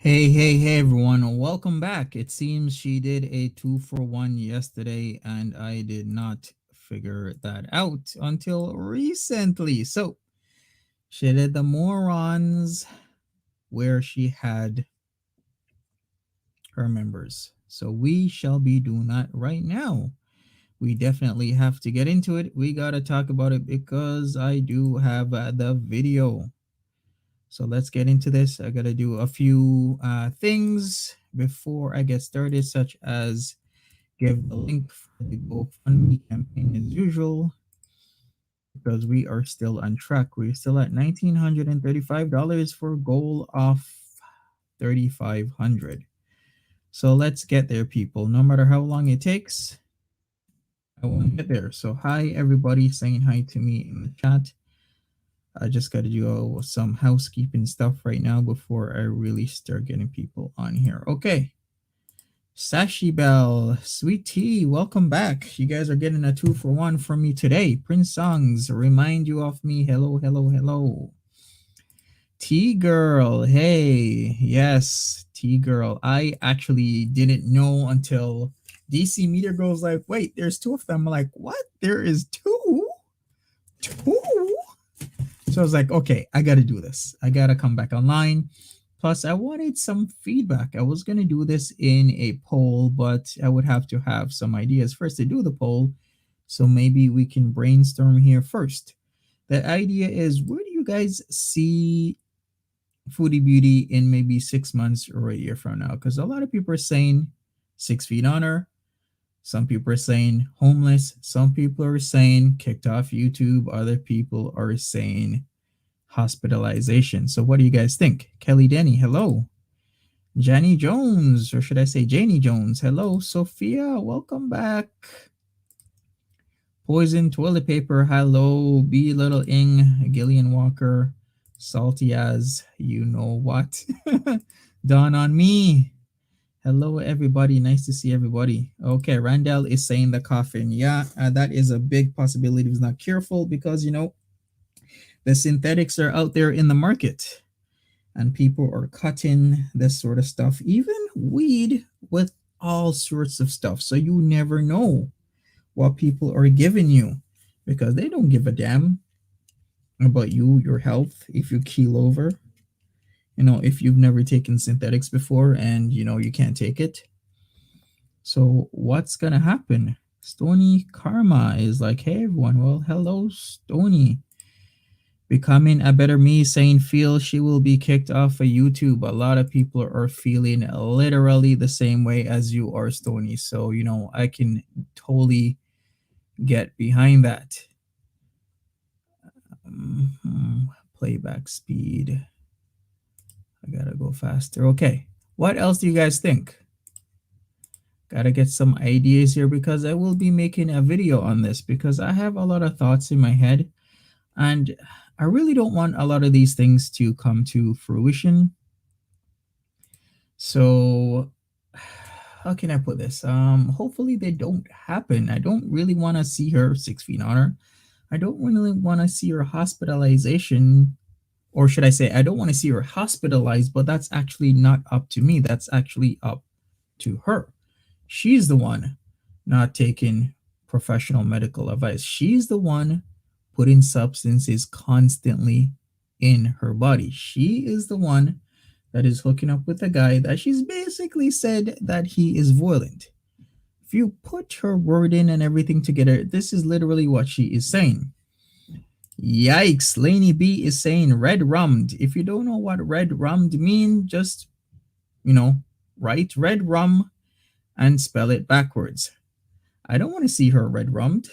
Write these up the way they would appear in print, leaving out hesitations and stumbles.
Hey everyone, welcome back. It seems she did a 2-for-1 yesterday, and I did not figure that out until recently. So, she did the morons where she had her members. So, we shall be doing that right now. We definitely have to get into it. We got to talk about it because I do have the video. So let's get into this. I gotta do a few things before I get started, such as give the link for the GoFundMe campaign as usual, because we are still on track. We're still at $1,935 for a goal of 3,500. So let's get there, people. No matter how long it takes, I want to get there. So hi everybody saying hi to me in the chat. I just got to do some housekeeping stuff right now before I really start getting people on here. Okay. Sashi Bell, Sweet Tea, welcome back. You guys are getting a 2-for-1 from me today. Prince Songs, remind you of me. Hello. Tea Girl, hey. Yes, Tea Girl. I actually didn't know until DC Media Girl's like, wait, there's two of them. I'm like, what? There is two? Two? So I was like, okay, I got to do this. I got to come back online. Plus, I wanted some feedback. I was going to do this in a poll, but I would have to have some ideas first to do the poll. So maybe we can brainstorm here first. The idea is, where do you guys see Foodie Beauty in maybe 6 months or a year from now? Because a lot of people are saying 6 feet under. Some people are saying homeless. Some people are saying kicked off YouTube. Other people are saying hospitalization. So what do you guys think? Kelly Denny, hello. Jenny Jones, or should I say Janie Jones, hello. Sophia, welcome back. Poison toilet paper, hello. B Little Ing, Gillian Walker, salty as you know what. Dawn on me. Hello, everybody. Nice to see everybody. Okay, Randall is saying the coffin. Yeah, that is a big possibility if he's not careful because, the synthetics are out there in the market and people are cutting this sort of stuff, even weed with all sorts of stuff. So you never know what people are giving you because they don't give a damn about you, your health, if you keel over. If you've never taken synthetics before and you can't take it. So what's gonna happen? Stony Karma is like, hey everyone. Well, hello, Stony. Becoming a better me saying feel she will be kicked off of YouTube. A lot of people are feeling literally the same way as you are, Stony. So, I can totally get behind that. Playback speed. I gotta go faster. Okay. What else do you guys think? Gotta get some ideas here because I will be making a video on this because I have a lot of thoughts in my head. And I really don't want a lot of these things to come to fruition. So how can I put this? Hopefully they don't happen. I don't really want to see her 6 feet on her. I don't really want to see her hospitalization, or should I say, I don't want to see her hospitalized, but that's actually not up to me. That's actually up to her. She's the one not taking professional medical advice. She's the one putting substances constantly in her body. She is the one that is hooking up with a guy that she's basically said that he is violent. If you put her word in and everything together, this is literally what she is saying. Yikes, Laney B is saying red rummed. If you don't know what red rummed mean, just, write red rum and spell it backwards. I don't want to see her red rummed.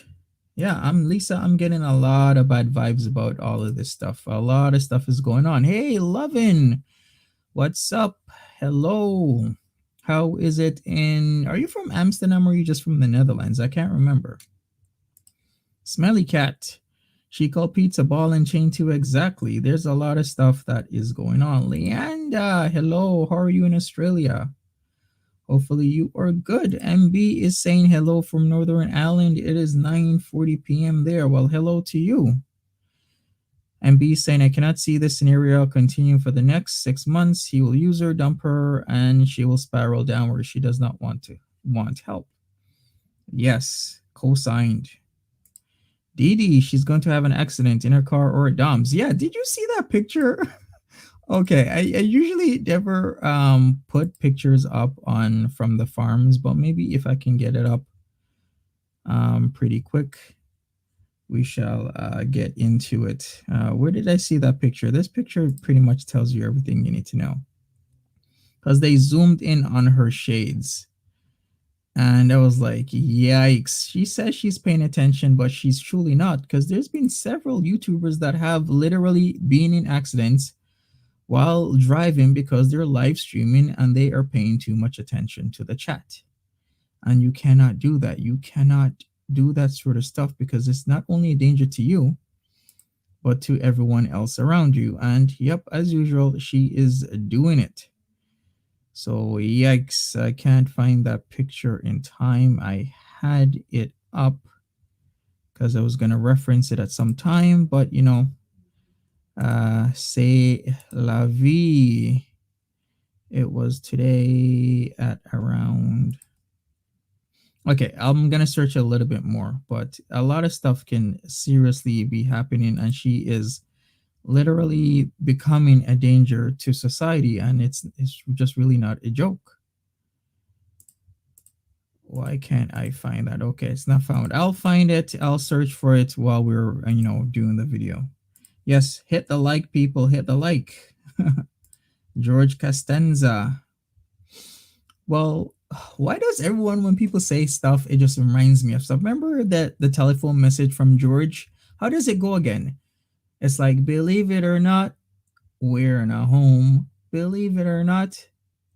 Yeah, I'm Lisa. I'm getting a lot of bad vibes about all of this stuff. A lot of stuff is going on. Hey, Lovin, what's up? Hello. How is it are you from Amsterdam or are you just from the Netherlands? I can't remember. Smelly Cat. She called pizza ball and chain too. Exactly. There's a lot of stuff that is going on. Leanda, hello. How are you in Australia? Hopefully you are good. MB is saying hello from Northern Ireland. It is 9:40 p.m. there. Well, hello to you. And B saying, I cannot see this scenario continue for the next 6 months. He will use her, dump her, and she will spiral downward. She does not want help. Yes, co-signed. Dee Dee, she's going to have an accident in her car or a Dom's. Yeah, did you see that picture? Okay, I usually never put pictures up on from the farms, but maybe if I can get it up pretty quick, we shall get into it. Where did I see that picture? This picture pretty much tells you everything you need to know. Because they zoomed in on her shades. And I was like, yikes. She says she's paying attention, but she's truly not. Because there's been several YouTubers that have literally been in accidents while driving because they're live streaming and they are paying too much attention to the chat. And you cannot do that. You cannot do that sort of stuff because it's not only a danger to you, but to everyone else around you. And yep, as usual, she is doing it. So yikes, I can't find that picture in time. I had it up because I was going to reference it at some time, but you know, c'est la vie. It was today at around. Okay, I'm gonna search a little bit more, but a lot of stuff can seriously be happening, and she is literally becoming a danger to society, and it's just really not a joke. Why can't I find that? Okay, it's not found. I'll find it. I'll search for it while we're doing the video. Yes, hit the like, people. Hit the like. George Costanza. Well, why does everyone, when people say stuff, it just reminds me of stuff? Remember that the telephone message from George? How does it go again? It's like, believe it or not, we're in a home. Believe it or not,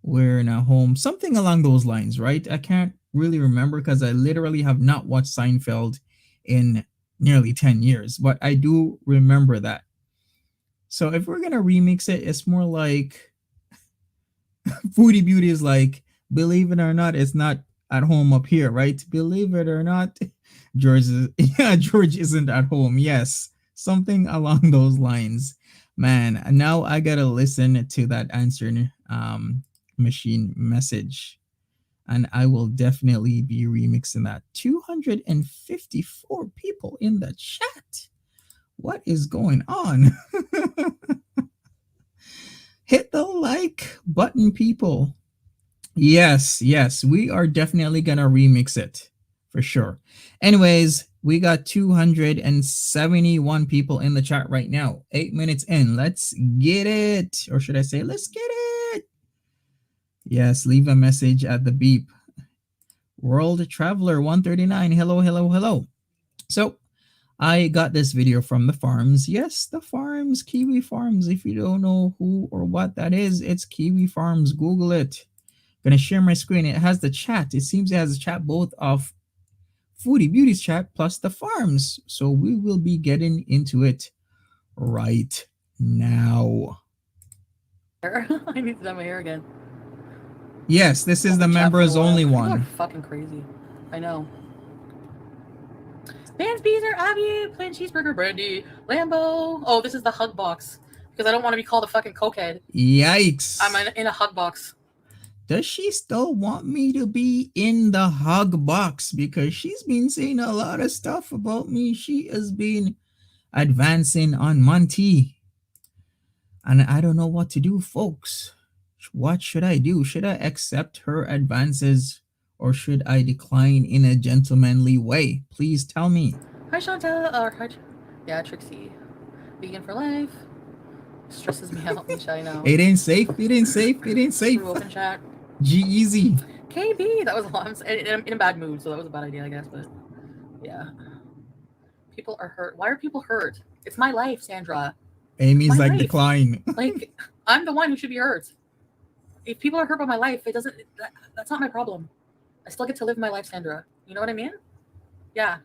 we're in a home. Something along those lines, right? I can't really remember because I literally have not watched Seinfeld in nearly 10 years, but I do remember that. So if we're going to remix it, it's more like Foodie Beauty is like, believe it or not, it's not at home up here, right? Believe it or not, George isn't at home. Yes, something along those lines. Man, now I gotta listen to that answering machine message, and I will definitely be remixing that. 254 people in the chat. What is going on? Hit the like button, people. Yes, we are definitely gonna remix it for sure. Anyways, we got 271 people in the chat right now. 8 minutes in. Let's get it. Or should I say, let's get it? Yes, leave a message at the beep. World Traveler 139. Hello. So I got this video from the farms. Yes, the farms, Kiwi Farms. If you don't know who or what that is, it's Kiwi Farms. Google it. Gonna share my screen. It has the chat. It seems it has a chat both of Foodie Beauty's chat plus the farms. So we will be getting into it right now. I need to dye my hair again. Yes, this is the members only one. People are fucking crazy. I know. Vans Beezer, Abby, plain cheeseburger, Brandy, Lambo. Oh, this is the hug box because I don't want to be called a fucking cokehead. Yikes! I'm in a hug box. Does she still want me to be in the hug box? Because she's been saying a lot of stuff about me. She has been advancing on Monty. And I don't know what to do, folks. What should I do? Should I accept her advances or should I decline in a gentlemanly way? Please tell me. Hi, Chantel. Or hi, yeah, Trixie. Vegan for life. Stresses me out, which I know. It ain't safe. True open chat. G-Easy. KB, that was a lot. I'm in a bad mood, so that was a bad idea, I guess. But yeah, people are hurt. Why are people hurt? It's my life, Sandra. Amy's like, decline. Like, I'm the one who should be hurt. If people are hurt by my life, it doesn't. That's not my problem. I still get to live my life, Sandra. You know what I mean? Yeah.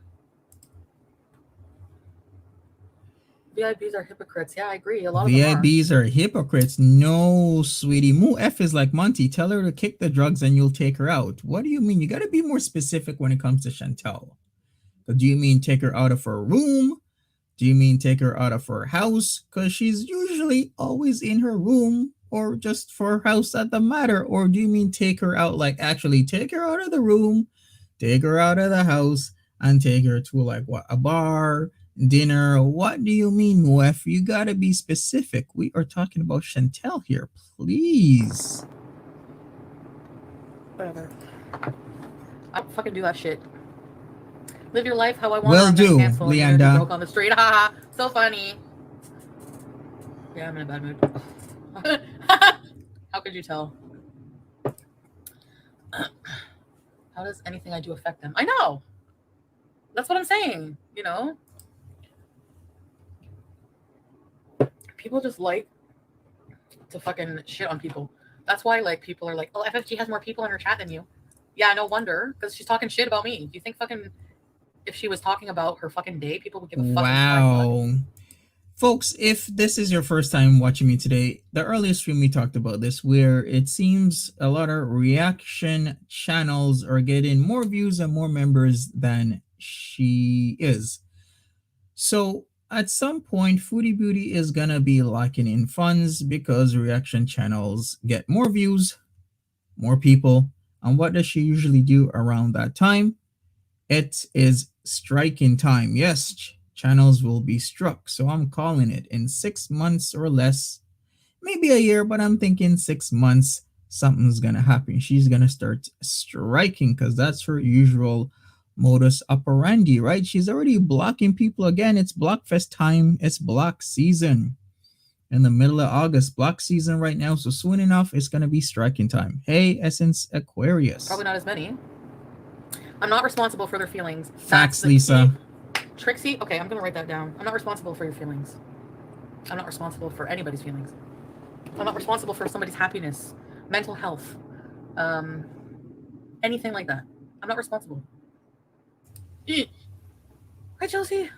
VIBs are hypocrites. Yeah, I agree. A lot of VIBs are hypocrites. No, sweetie. Moo F is like Monty. Tell her to kick the drugs and you'll take her out. What do you mean? You got to be more specific when it comes to Chantel. Do you mean take her out of her room? Do you mean take her out of her house? Because she's usually always in her room, or just for her house at the matter? Or do you mean take her out, like actually take her out of the room, take her out of the house, and take her to like what, a bar, dinner? What do you mean, Wef? You gotta be specific. We are talking about Chantel here, please. Whatever. I don't fucking do that shit. Live your life how I want, or Will I'm gonna do, cancel and you're gonna be Leanda. broke on the street. Haha. So funny. Yeah, I'm in a bad mood. How could you tell? How does anything I do affect them? I know. That's what I'm saying. You know, people just like to fucking shit on people. That's why like people are like, oh, FFG has more people in her chat than you. Yeah, no wonder, because she's talking shit about me. Do you think fucking if she was talking about her fucking day, people would give a fucking flying fuck? Wow. Folks, if this is your first time watching me today, the earlier stream we talked about this, where it seems a lot of reaction channels are getting more views and more members than she is. So at some point, Foodie Beauty is gonna be locking in funds because reaction channels get more views, more people. And what does she usually do around that time? It is striking time. Yes, channels will be struck. So I'm calling it in 6 months or less, maybe a year, but I'm thinking 6 months, something's going to happen. She's going to start striking because that's her usual modus operandi, right? She's already blocking people again. It's Blockfest time. It's block season. In the middle of August, block season right now. So soon enough, it's going to be striking time. Hey, Essence Aquarius. Probably not as many. I'm not responsible for their feelings. Facts, Lisa. Trixie, okay, I'm gonna write that down. I'm not responsible for your feelings. I'm not responsible for anybody's feelings. I'm not responsible for somebody's happiness, mental health, anything like that. I'm not responsible. Hi, Chelsea.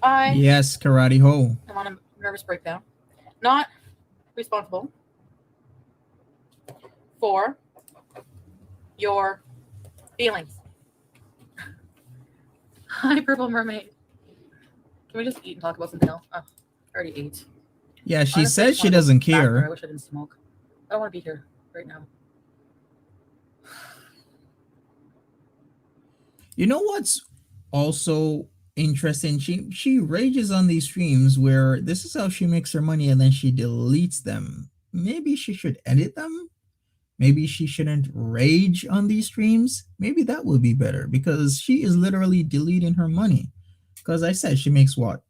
Yes, Karate Ho. I'm on a nervous breakdown. Not responsible for your feelings. Hi, Purple Mermaid. Can we just eat and talk about something else? Oh, I already ate. Yeah, she says she doesn't care. I wish I didn't smoke. I don't want to be here right now. You know what's also interesting? She rages on these streams where this is how she makes her money and then she deletes them. Maybe she should edit them. Maybe she shouldn't rage on these streams. Maybe that would be better because she is literally deleting her money. Because I said she makes what?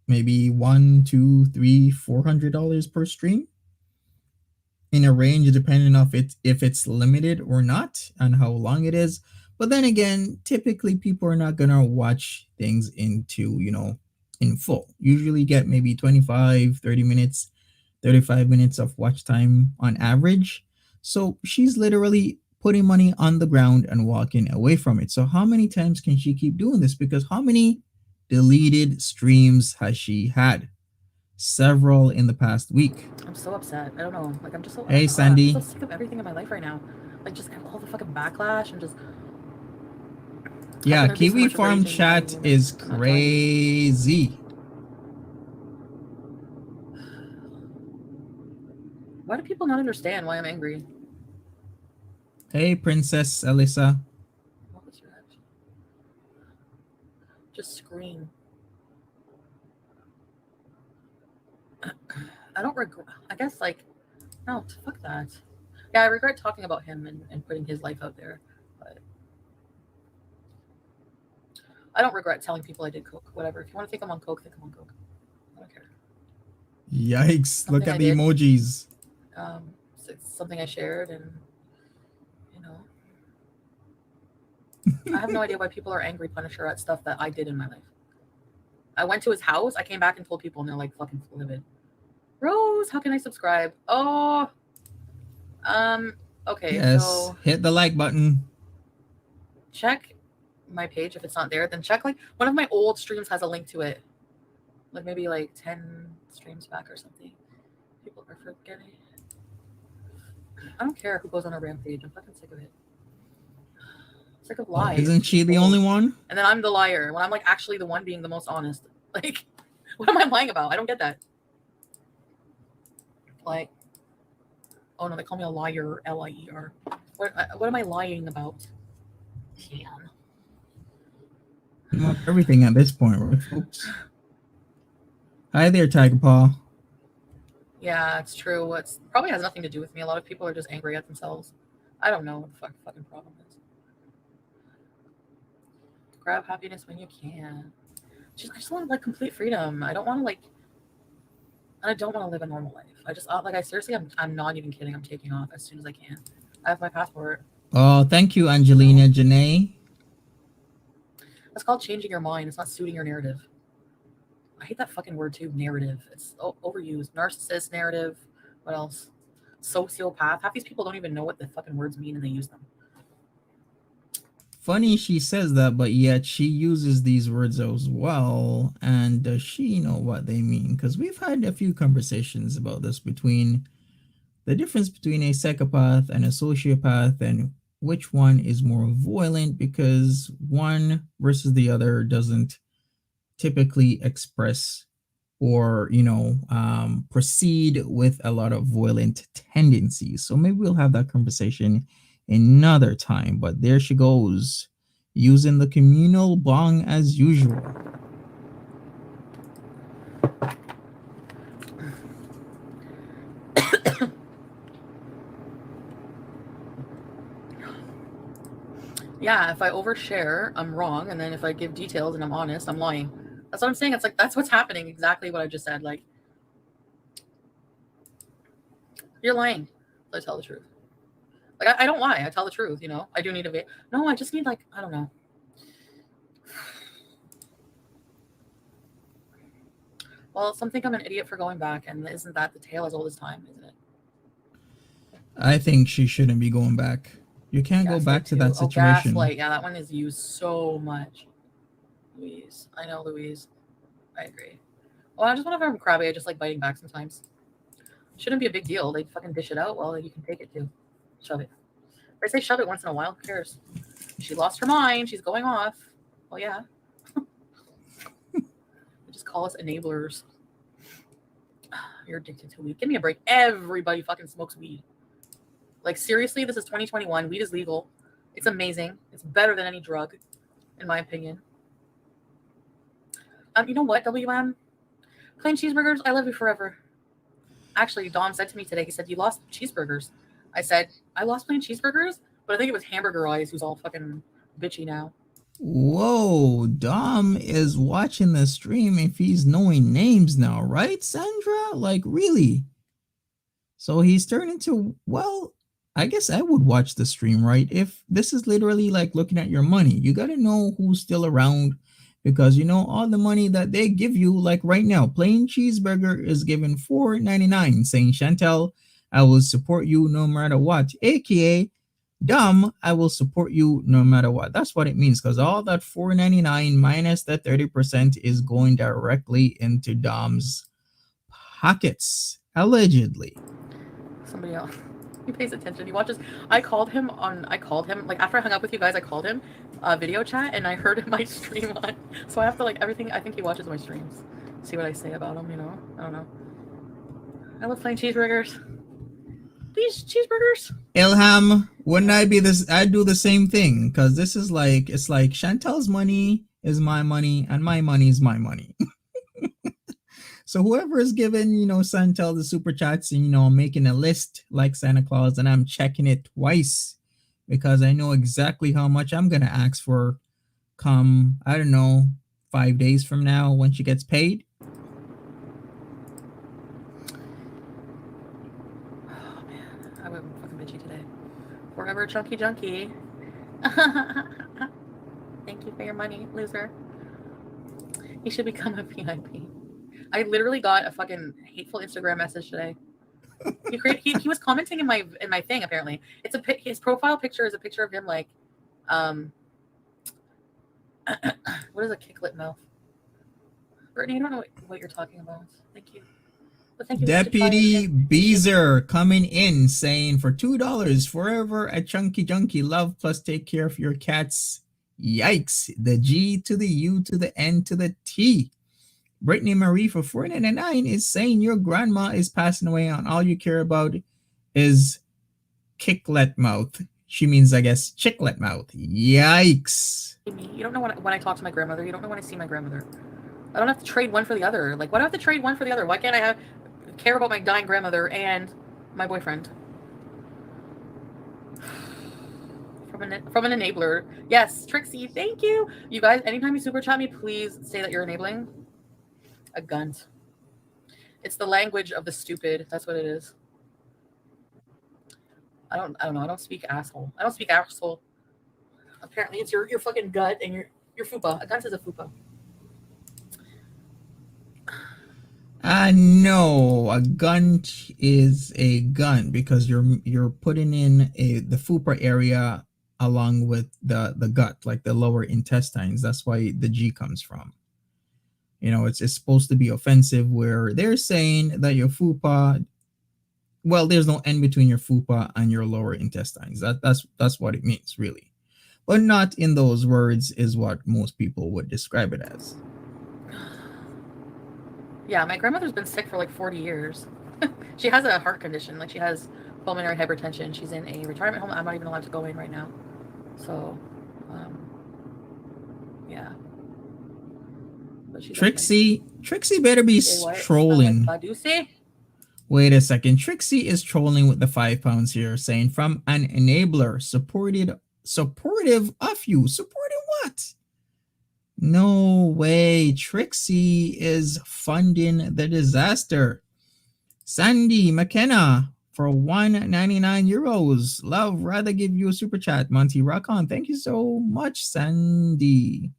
Maybe $1, $2, $3, $400 per stream in a range depending on if it's limited or not and how long it is. But then again, typically people are not gonna watch things into, in full. Usually get maybe 25, 30 minutes, 35 minutes of watch time on average. So she's literally putting money on the ground and walking away from it. So how many times can she keep doing this? Because how many deleted streams has she had? Several in the past week. I'm so upset. I don't know. Like I'm just so. Hey, Sandy. I'm so sick of everything in my life right now. Like just all the fucking backlash and just. Yeah, Kiwi Farm chat is crazy. Why do people not understand why I'm angry? Hey, Princess Alyssa. What was your action? Just scream. I don't regret. I guess like, no, fuck that. Yeah, I regret talking about him and putting his life out there. But I don't regret telling people I did coke. Whatever. If you want to think I'm on coke, think I'm on coke. I don't care. Yikes! Look at the emojis. It's something I shared, and I have no idea why people are angry Punisher at stuff that I did in my life. I went to his house. I came back and told people, and they're like fucking livid. Rose, how can I subscribe? Oh, okay. Yes, so hit the like button. Check my page if it's not there. Then check like one of my old streams has a link to it, like maybe like 10 streams back or something. People are forgetting. I don't care who goes on a rampage. I'm fucking sick of it. Sick of Oh, lies. isn't she the only one? And then I'm the liar when I'm like actually the one being the most honest. Like, what am I lying about? I don't get that. Like, oh no, they call me a liar, Lier. What am I lying about? Man. About everything at this point, right, folks? Hi there, Tiger Paw. Yeah, it's true. It's probably has nothing to do with me. A lot of people are just angry at themselves. I don't know what the fucking problem is. Grab happiness when you can. I just want like complete freedom. I don't want to like, and I don't want to live a normal life. I just like I seriously, I'm not even kidding. I'm taking off as soon as I can. I have my passport. Oh, thank you, You know, Angelina Janae. that's called changing your mind. It's not suiting your narrative. I hate that fucking word too. Narrative. It's overused. Narcissist narrative. What else? Sociopath. Half these people don't even know what the fucking words mean and they use them. Funny she says that, but yet she uses these words as well. And does she know what they mean? Because we've had a few conversations about this between the difference between a psychopath and a sociopath and which one is more violent, because one versus the other doesn't typically express or proceed with a lot of violent tendencies. So maybe we'll have that conversation another time. But there she goes, using the communal bong as usual. Yeah, if I overshare, I'm wrong, and then if I give details and I'm honest, I'm lying. That's what I'm saying. It's like that's what's happening. Exactly what I just said. Like you're lying. So I tell the truth. Like I don't lie. I tell the truth. You know. I do need a no. I just need like I don't know. Well, some think I'm an idiot for going back, and isn't that the tale as old as time, isn't it? I think she shouldn't be going back. You can't go Gaslight back to too. that Oh, situation. gaslight. Yeah, that one is used so much. Louise. I know, Louise. I agree. Well, I just want to have crabby. I just like biting back sometimes. Shouldn't be a big deal. They fucking dish it out. Well, you can take it too. Shove it. They say shove it once in a while. Who cares? She lost her mind. She's going off. Well, yeah. They just call us enablers. You're addicted to weed. Give me a break. Everybody fucking smokes weed. Like, seriously, this is 2021. Weed is legal. It's amazing. It's better than any drug, in my opinion. You know what, WM? Plain cheeseburgers, I love you forever. Actually, Dom said to me today, he said, you lost cheeseburgers. I said, I lost plain cheeseburgers? But I think it was Hamburger Eyes who's all fucking bitchy now. Whoa, Dom is watching the stream if he's knowing names now, right, Sandra? Like, really? So he's turning to, well, I guess I would watch the stream, right? If this is literally like looking at your money, you got to know who's still around, because all the money that they give you, like right now, plain cheeseburger is given $4.99, saying, Chantel, I will support you no matter what, aka Dumb, I will support you no matter what. That's what it means, because all that $4.99 minus the 30% is going directly into Dom's pockets, allegedly. Somebody else. He pays attention. He watches. I called him like after I hung up with you guys. I called him, video chat, and I heard my stream on. So I have to like everything. I think he watches my streams. See what I say about him. I don't know. I love plain cheeseburgers. These cheeseburgers. Ilham, wouldn't I be this? I'd do the same thing, because this is like, it's like Chantel's money is my money and my money is my money. So whoever is giving, Chantel the super chats and, making a list like Santa Claus, and I'm checking it twice because I know exactly how much I'm going to ask for come, I don't know, 5 days from now when she gets paid. Oh man, I went fucking bitchy today. Forever chunky junkie. Thank you for your money, loser. You should become a VIP. I literally got a fucking hateful Instagram message today. He was commenting in my thing. Apparently, his profile picture is a picture of him like, what is a kicklet mouth? Brittany, I don't know what you're talking about. Thank you. But thank you to try Deputy and be shitty. Beezer coming in saying for $2 forever a chunky junky love plus take care of your cats. Yikes. The G to the U to the N to the T. Brittany Marie for $4.99 is saying your grandma is passing away and all you care about is kicklet mouth. She means, I guess, chicklet mouth. Yikes. You don't know when I talk to my grandmother. You don't know when I see my grandmother. I don't have to trade one for the other. Like, why do I have to trade one for the other? Why can't I care about my dying grandmother and my boyfriend? From an enabler. Yes, Trixie, thank you. You guys, anytime you super chat me, please say that you're enabling. A gunt. It's the language of the stupid. That's what it is. I don't know. I don't speak asshole. I don't speak asshole. Apparently, it's your fucking gut and your fupa. A gunt is a fupa. No, a gun is a gun because you're putting in the fupa area along with the gut, like the lower intestines. That's why the G comes from. You know, it's supposed to be offensive where they're saying that your fupa, well, there's no end between your fupa and your lower intestines. That's what it means, really. But not in those words is what most people would describe it as. Yeah, my grandmother's been sick for like 40 years. She has a heart condition. Like, she has pulmonary hypertension. She's in a retirement home. I'm not even allowed to go in right now. So, yeah. But she's Trixie better be trolling. Wait a second. Trixie is trolling with the £5 here, saying from an enabler, supportive of you. Supporting what? No way. Trixie is funding the disaster. Sandy McKenna for €1.99. Love, rather give you a super chat. Monty, rock on. Thank you so much, Sandy.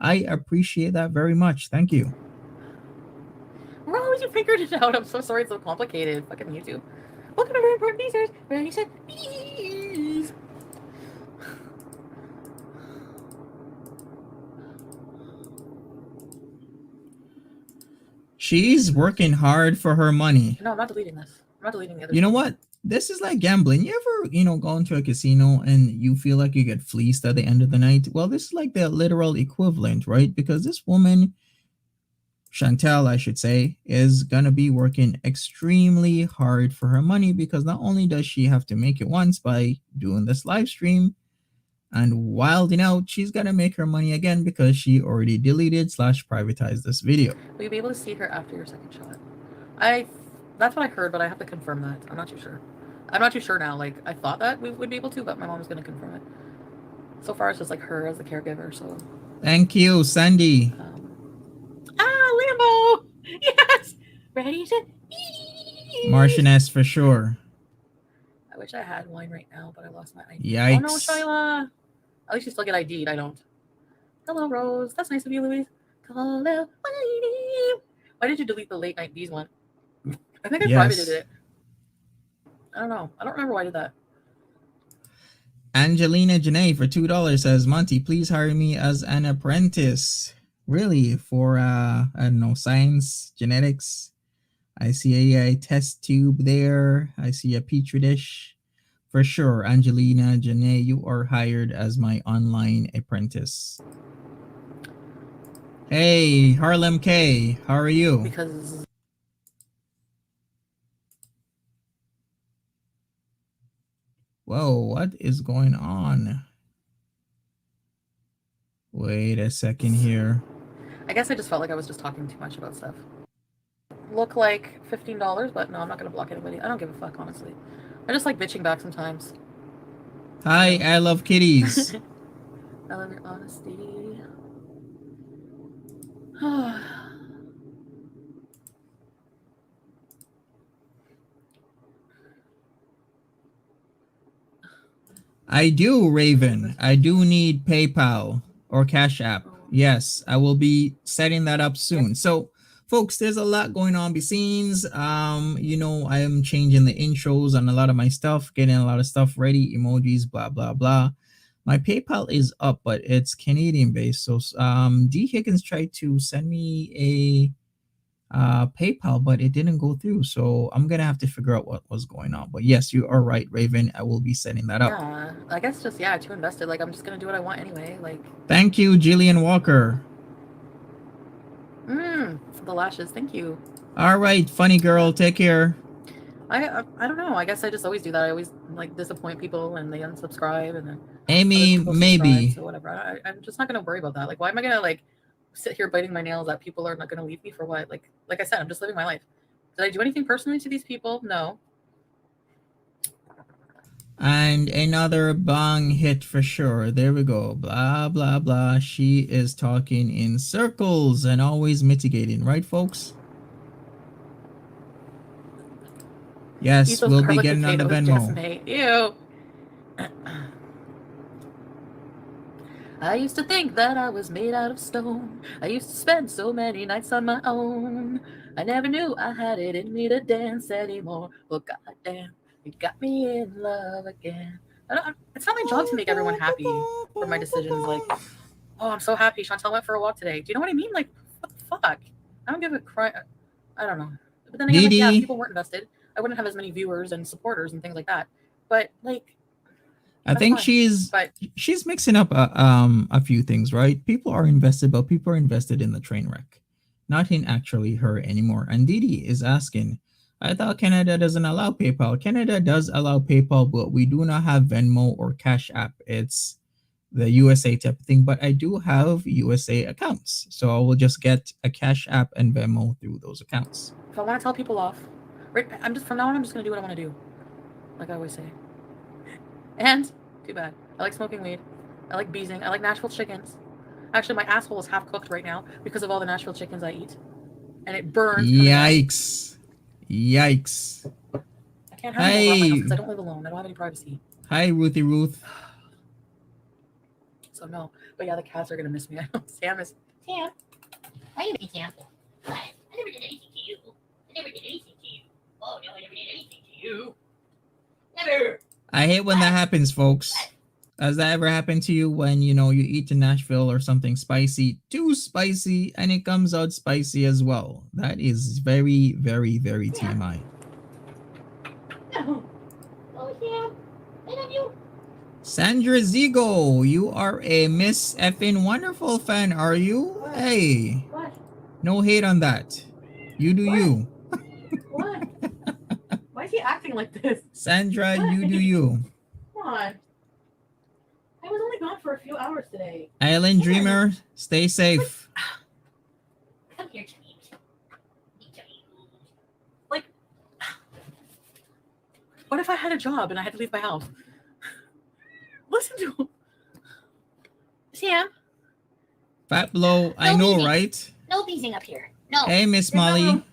I appreciate that very much. Thank you. Rose, you figured it out. I'm so sorry it's so complicated. Fucking YouTube. Welcome to Very Important Beezers, where he said bees. She's working hard for her money. No, I'm not deleting this. I'm not deleting the other. You know what? This is like gambling. You ever, go into a casino and you feel like you get fleeced at the end of the night? Well, this is like the literal equivalent, right? Because this woman, Chantel, I should say, is going to be working extremely hard for her money because not only does she have to make it once by doing this live stream and wilding out, she's going to make her money again because she already deleted/privatized this video. Will you be able to see her after your second shot? That's what I heard, but I have to confirm that. I'm not too sure. I'm not too sure now. Like, I thought that we would be able to, but my mom was going to confirm it. So far, it's just like her as the caregiver, so. Thank you, Sandy. Lambo! Yes! Ready to eat! Marchioness for sure. I wish I had wine right now, but I lost my ID. Yikes. Oh no, Shyla! At least you still get ID'd. I don't. Hello, Rose. That's nice of you, Louise. Hello, lady. Why did you delete the late night bees one? I think I privated it. I don't know. I don't remember why I did that. Angelina Janae for $2 says, Monty, please hire me as an apprentice. Really? For, I don't know, science, genetics? I see a test tube there. I see a petri dish. For sure, Angelina Janae, you are hired as my online apprentice. Hey, Harlem K, how are you? Because... Whoa, what is going on? Wait a second here. I guess I just felt like I was just talking too much about stuff. Look like $15, but no, I'm not going to block anybody. I don't give a fuck, honestly. I just like bitching back sometimes. Hi, I love kitties. I love your honesty. I do, Raven. I do need PayPal or Cash App. Yes, I will be setting that up soon. So, folks, there's a lot going on behind the scenes. I am changing the intros on a lot of my stuff, getting a lot of stuff ready, emojis, blah, blah, blah. My PayPal is up, but it's Canadian based. So, D Higgins tried to send me PayPal, but it didn't go through. So I'm gonna have to figure out what was going on. But yes, you are right, Raven. I will be setting that up. Yeah, I guess just yeah, too invested. Like I'm just gonna do what I want anyway. Like, Thank you, Jillian Walker. the lashes. Thank you. All right, funny girl, take care. I don't know. I guess I just always do that. I always like disappoint people and they unsubscribe and then other Amy, people subscribe. maybe. So whatever. I'm just not gonna worry about that. Like, why am I gonna like sit here biting my nails that people are not gonna leave me for what? Like I said, I'm just living my life. Did I do anything personally to these people? No. And another bang hit for sure. There we go. Blah, blah, blah. She is talking in circles and always mitigating, right, folks? Yes, we'll be getting on the Venmo. Ew. I used to think that I was made out of stone. I used to spend so many nights on my own. I never knew I had it in me to dance anymore. Well, goddamn, you got me in love again. It's not my job to make everyone happy for my decisions. Like, oh, I'm so happy Chantel went for a walk today. Do you know what I mean? Like, what the fuck? I don't give a crap. I don't know. But then again, like, yeah, if people weren't invested, I wouldn't have as many viewers and supporters and things like that. But like, I think fine. she's mixing up a few things, right? People are invested, but people are invested in the train wreck, not in actually her anymore. And Didi is asking, I thought Canada doesn't allow PayPal. Canada does allow PayPal, but we do not have Venmo or Cash App. It's the USA type of thing, but I do have USA accounts. So I will just get a Cash App and Venmo through those accounts. If I want to tell people off, right, from now on, I'm just going to do what I want to do. Like I always say. And, too bad, I like smoking weed. I like beezing. I like Nashville chickens. Actually, my asshole is half cooked right now because of all the Nashville chickens I eat. And it burns. Yikes. Yikes. I can't have them over at my house because I don't live alone. I don't have any privacy. Hi, Ruthie Ruth. So, no. But yeah, the cats are going to miss me. I know Sam is. Sam. Why are you being Sam? What? I never did anything to you. I never did anything to you. Oh, no, I never did anything to you. Never. I hate when that happens, folks. Has that ever happened to you when, you know, you eat in Nashville or something spicy, too spicy, and it comes out spicy as well? That is very, very, very TMI. No. Oh, yeah. I love you. Sandra Zigo, you are a Miss Effin Wonderful fan, are you? What? Hey. What? No hate on that. You do you. What? Why is he acting like this? Sandra, you do you. Come on. I was only gone for a few hours today. Island Dreamer, stay safe. Come here, James. Like, what if I had a job and I had to leave my house? Listen to him. Sam. Fat Blow, I know, beezing. right? No beezing up here. No. Hey, Miss Molly.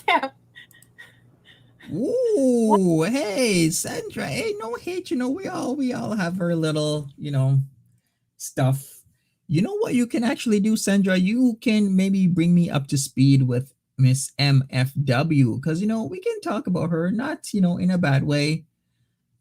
Sam. Ooh, hey, Sandra. Hey, no hate. You know, we all have our little, you know, stuff. You know what you can actually do, Sandra? You can maybe bring me up to speed with Miss MFW, because you know we can talk about her, not, you know, in a bad way,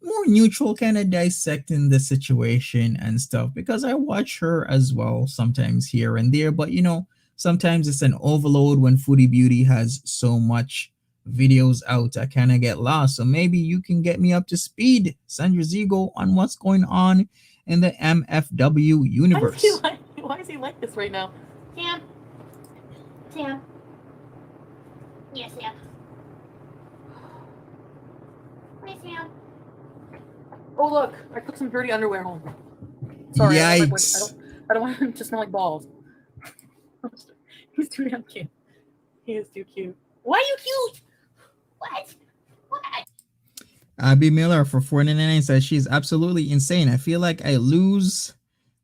more neutral, kind of dissecting the situation and stuff, because I watch her as well sometimes here and there, but you know, sometimes it's an overload when Foodie Beauty has so much videos out. I kind of get lost. So maybe you can get me up to speed, Sandra Zigo, on what's going on in the MFW universe. Why is he like this right now? Sam. Sam. Yes, Sam. Hi, Sam. Oh, look. I took some dirty underwear home. Sorry. Yikes. I don't want him to smell like balls. He's too damn cute. He is too cute. Why are you cute? What? What? Abby Miller for 4.99 says she's absolutely insane. I feel like I lose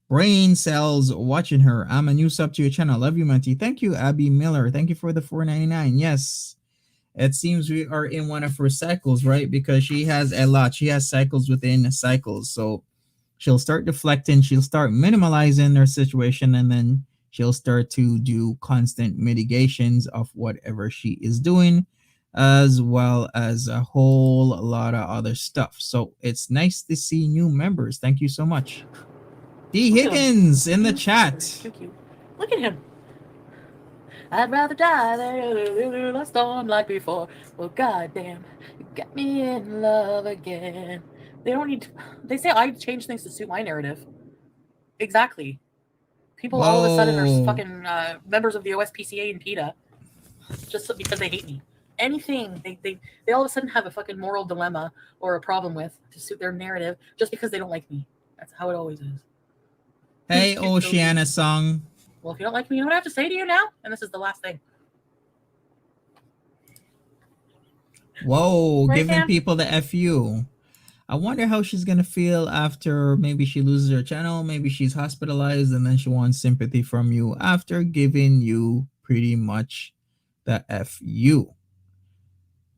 brain cells watching her. I'm a new sub to your channel. Love you, Monty. Thank you, Abby Miller. Thank you for the 4.99. Yes. It seems we are in one of her cycles, right? Because she has a lot. She has cycles within cycles. So she'll start deflecting. She'll start minimalizing her situation. And then she'll start to do constant mitigations of whatever she is doing, as well as a whole lot of other stuff. So it's nice to see new members. Thank you so much. D. Higgins in the chat. Too cute. Look at him. I'd rather die than a storm like before. Well, goddamn, you got me in love again. They don't need to, they say I change things to suit my narrative. Exactly. People all of a sudden are Whoa. fucking members of the OSPCA and PETA just because they hate me. Anything they all of a sudden have a fucking moral dilemma or a problem with to suit their narrative just because they don't like me. That's how it always is. Hey, It's so deep. Oceana song. Well, if you don't like me, you know what I have to say to you now? And this is the last thing. Whoa, Right, giving Sam? people the FU. I wonder how she's gonna feel after maybe she loses her channel, maybe she's hospitalized, and then she wants sympathy from you after giving you pretty much the FU.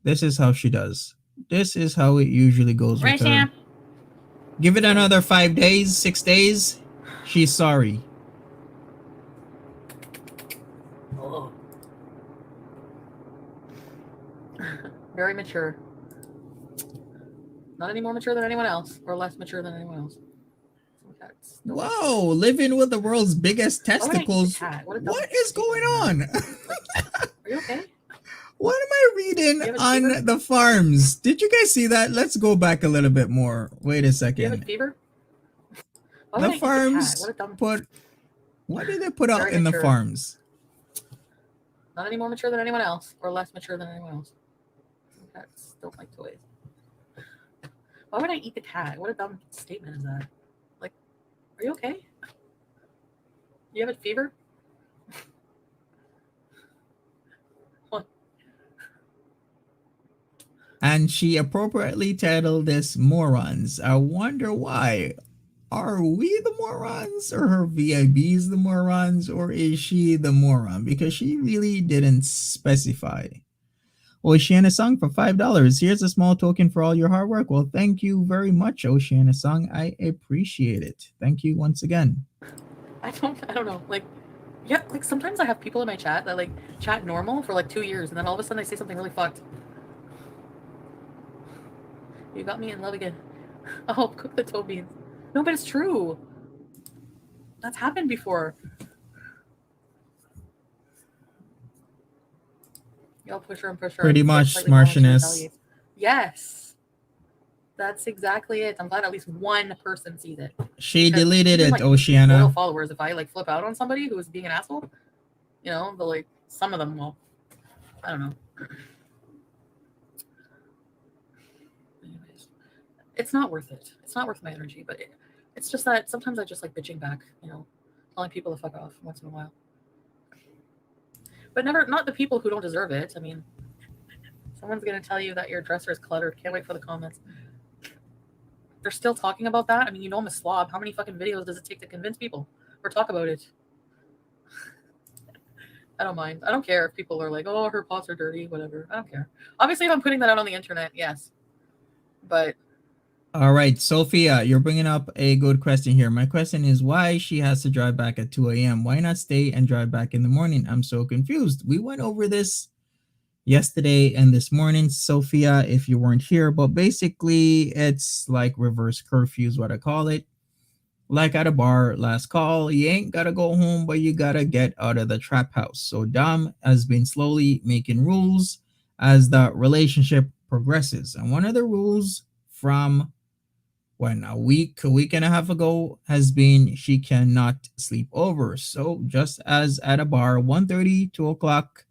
This is how she does. This is how it usually goes with Right, her. Sam? Give it another 5 days, 6 days. She's sorry. Oh. Very mature. Not any more mature than anyone else, or less mature than anyone else. Whoa, living with the world's biggest testicles. What Is going on? Like, are you okay? What am I reading on the farms? Did you guys see that? Let's go back a little bit more. Wait a second. Do you have a fever? The farms put. What did they put out in the farms? Not any more mature than anyone else, or less mature than anyone else. Cats don't like toys. Why would I eat the cat? What a dumb statement is that? Like, are you okay? You have a fever? What? And she appropriately titled this Morons. I wonder why. Are we the morons, or her VIBs the morons, or is she the moron? Because she really didn't specify. Oceana Song for $5. Here's a small token for all your hard work. Well, thank you very much, Oceana Song. I appreciate it. Thank you once again. I don't know. Like, yeah, like sometimes I have people in my chat that like chat normal for like 2 years, and then all of a sudden they say something really fucked. You got me in love again. Oh, cook the toe beans. No, but it's true. That's happened before. Y'all push her and push her. Pretty much, Martianess. Yes. That's exactly it. I'm glad at least one person sees it. She deleted it, like, Oceana. Loyal followers. If I like flip out on somebody who is being an asshole, you know, but like some of them will. I don't know. Anyways, it's not worth it. It's not worth my energy, but it's just that sometimes I just like bitching back, you know, telling people to fuck off once in a while. But not the people who don't deserve it. I mean, someone's going to tell you that your dresser is cluttered. Can't wait for the comments. They're still talking about that. I mean, you know I'm a slob. How many fucking videos does it take to convince people or talk about it? I don't mind. I don't care if people are like, oh, her pots are dirty, whatever. I don't care. Obviously, if I'm putting that out on the internet, yes. But all right, Sophia, you're bringing up a good question here. My question is why she has to drive back at 2 a.m. Why not stay and drive back in the morning? I'm so confused. We went over this yesterday and this morning, Sophia, if you weren't here, but basically it's like reverse curfew is what I call it. Like at a bar, last call, you ain't gotta go home, but you gotta get out of the trap house. So Dom has been slowly making rules as the relationship progresses. And one of the rules from a week and a half ago has been she cannot sleep over. So just as at a bar, 1:30, 2 o'clock,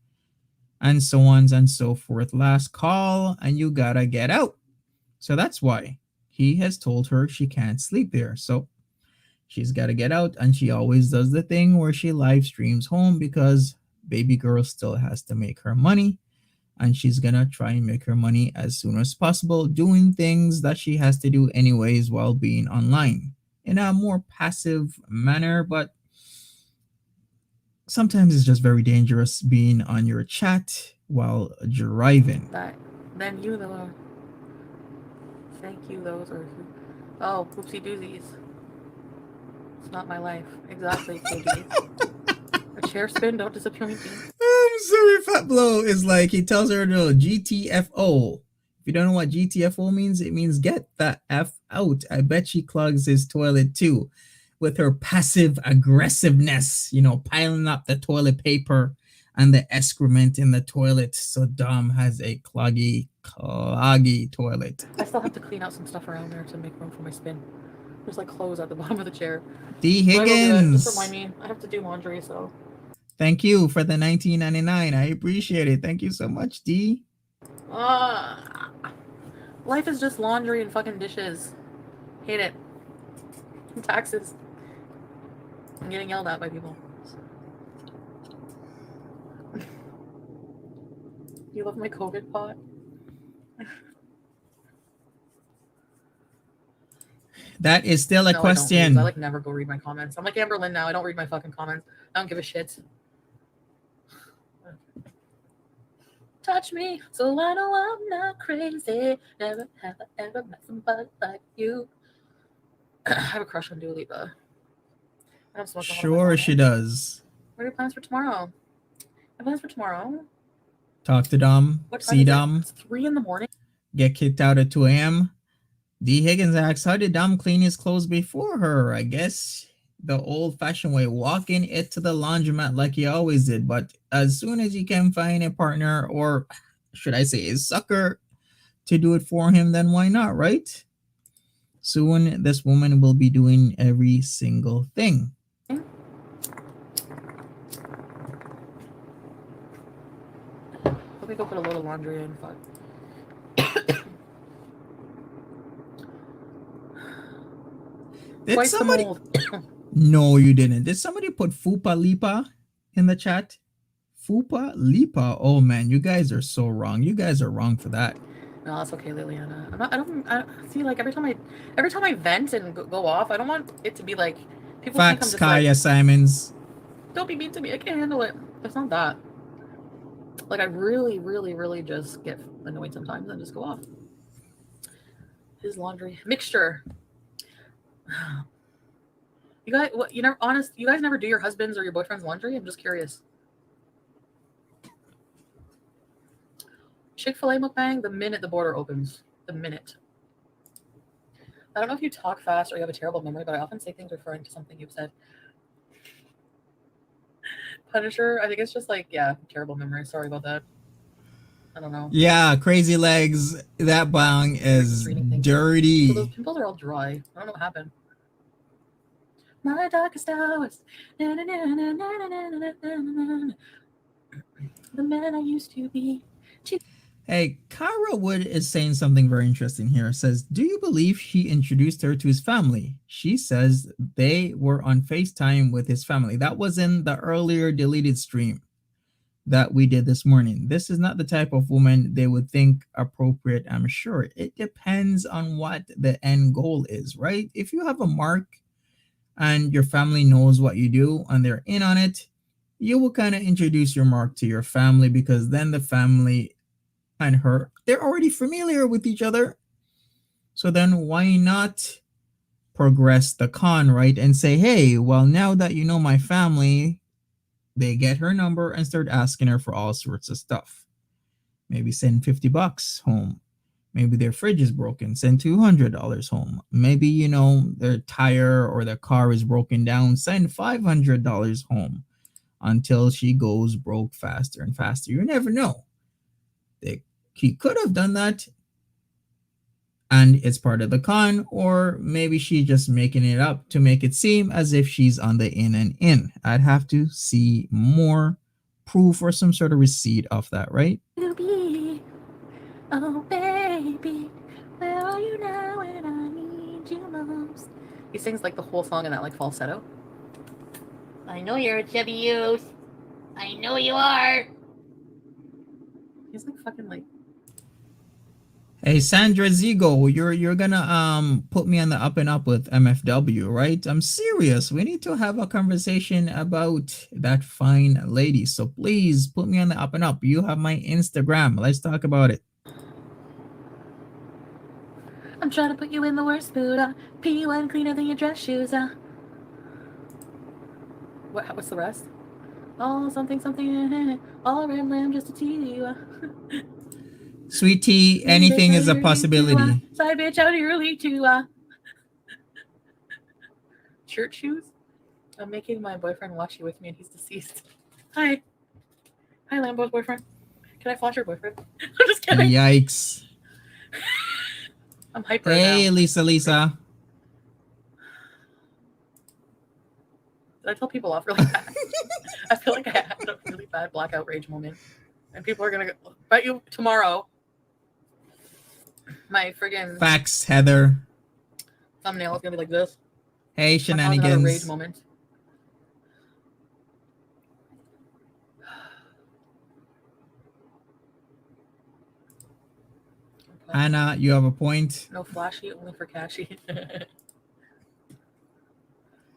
and so on and so forth. Last call, and you gotta get out. So that's why he has told her she can't sleep there. So she's got to get out, and she always does the thing where she live streams home because baby girl still has to make her money. And she's gonna try and make her money as soon as possible, doing things that she has to do anyways while being online in a more passive manner. But sometimes it's just very dangerous being on your chat while driving. Then you, though. Thank you, those are. Oh, oopsie doozies. It's not my life. Exactly, KD. A chair spin, don't disappoint me. I'm sorry, Fat Blow is like, he tells her to GTFO. If you don't know what GTFO means, it means get the F out. I bet she clogs his toilet too with her passive aggressiveness, you know, piling up the toilet paper and the excrement in the toilet. So Dom has a cloggy toilet. I still have to clean out some stuff around there to make room for my spin. There's like clothes at the bottom of the chair. D So I go do that. Just remind Higgins, me. I have to do laundry, so. thank you for the 19.99. I appreciate it. Thank you so much, D. Uh, life is just laundry and fucking dishes. Hate it. And taxes. I'm getting yelled at by people. You love my COVID pot? That is still a No, question. I like never go read my comments. I'm like Amberlynn now. I don't read my fucking comments. I don't give a shit. Touch me so I know I'm not crazy. Never have I ever met somebody like you. I have a crush on Dua Lipa. I'm smoking Sure, she does. What are your plans for tomorrow? My plans for tomorrow? Talk to Dom. What time See is Dom. It's 3 in the morning. Get kicked out at 2 a.m. D. Higgins asks, how did Dom clean his clothes before her? I guess the old-fashioned way, walking it to the laundromat like he always did. But as soon as he can find a partner, or should I say a sucker, to do it for him, then why not, right? Soon this woman will be doing every single thing. Let me go put a little laundry in. Fuck. Did somebody? No, you didn't. Did somebody put Fupa Lipa in the chat? Fupa Lipa. Oh man, you guys are so wrong. You guys are wrong for that. No, that's okay, Liliana. I see. Like every time I vent and go off, I don't want it to be like people think I'm Facts, just Kaya like, Simons. don't be mean to me. I can't handle it. It's not that. Like I really, really, really just get annoyed sometimes and just go off. His laundry mixture. You guys, what? You never honest. You guys never do your husband's or your boyfriend's laundry. I'm just curious. Chick-fil-A mukbang, the minute the border opens. The minute. I don't know if you talk fast or you have a terrible memory, but I often say things referring to something you've said. Punisher, I think it's just like, yeah, terrible memory. Sorry about that. I don't know. Yeah, crazy legs. That bong is dirty. So those pimples are all dry. I don't know what happened. My darkest hours. The man I used to be. Hey, Kara Wood is saying something very interesting here. It says, do you believe he introduced her to his family? She says they were on FaceTime with his family. That was in the earlier deleted stream that we did this morning. This is not the type of woman they would think appropriate, I'm sure. It depends on what the end goal is, right? If you have a mark and your family knows what you do and they're in on it, you will kind of introduce your mark to your family, because then the family and her, they're already familiar with each other. So then why not progress the con, right? And say, hey, well, now that you know my family, they get her number and start asking her for all sorts of stuff. Maybe send $50 home. Maybe their fridge is broken, send $200 home. Maybe, you know, their tire or their car is broken down, send $500 home until she goes broke faster and faster. You never know. He could have done that and it's part of the con, or maybe she's just making it up to make it seem as if she's on the in and in. I'd have to see more proof or some sort of receipt of that, right? Oh baby, where are you now when I need you most? He sings like the whole song in that like falsetto. I know you're a chubby youth. I know you are. He's like fucking like. Hey Sandra Zigo, you're gonna put me on the up and up with MFW, right? I'm serious. We need to have a conversation about that fine lady. So please put me on the up and up. You have my Instagram. Let's talk about it. I'm trying to put you in the worst mood. P1 cleaner than your dress shoes. What's the rest? Oh, something. All red lamb just to tease you. Sweet tea, anything is a possibility. Side bitch out early to church shoes. I'm making my boyfriend watch you with me and he's deceased. Hi. Hi, Lambo's boyfriend. Can I flash your boyfriend? I'm just kidding. Yikes. I'm hyper Hey, now. Lisa. Did I tell people off really bad? I feel like I had a really bad blackout rage moment. And people are going to bet you tomorrow. My friggin' Facts, Heather. thumbnail is going to be like this. Hey, Another rage shenanigans. moment. Anna, you have a point. No flashy, only for cashy.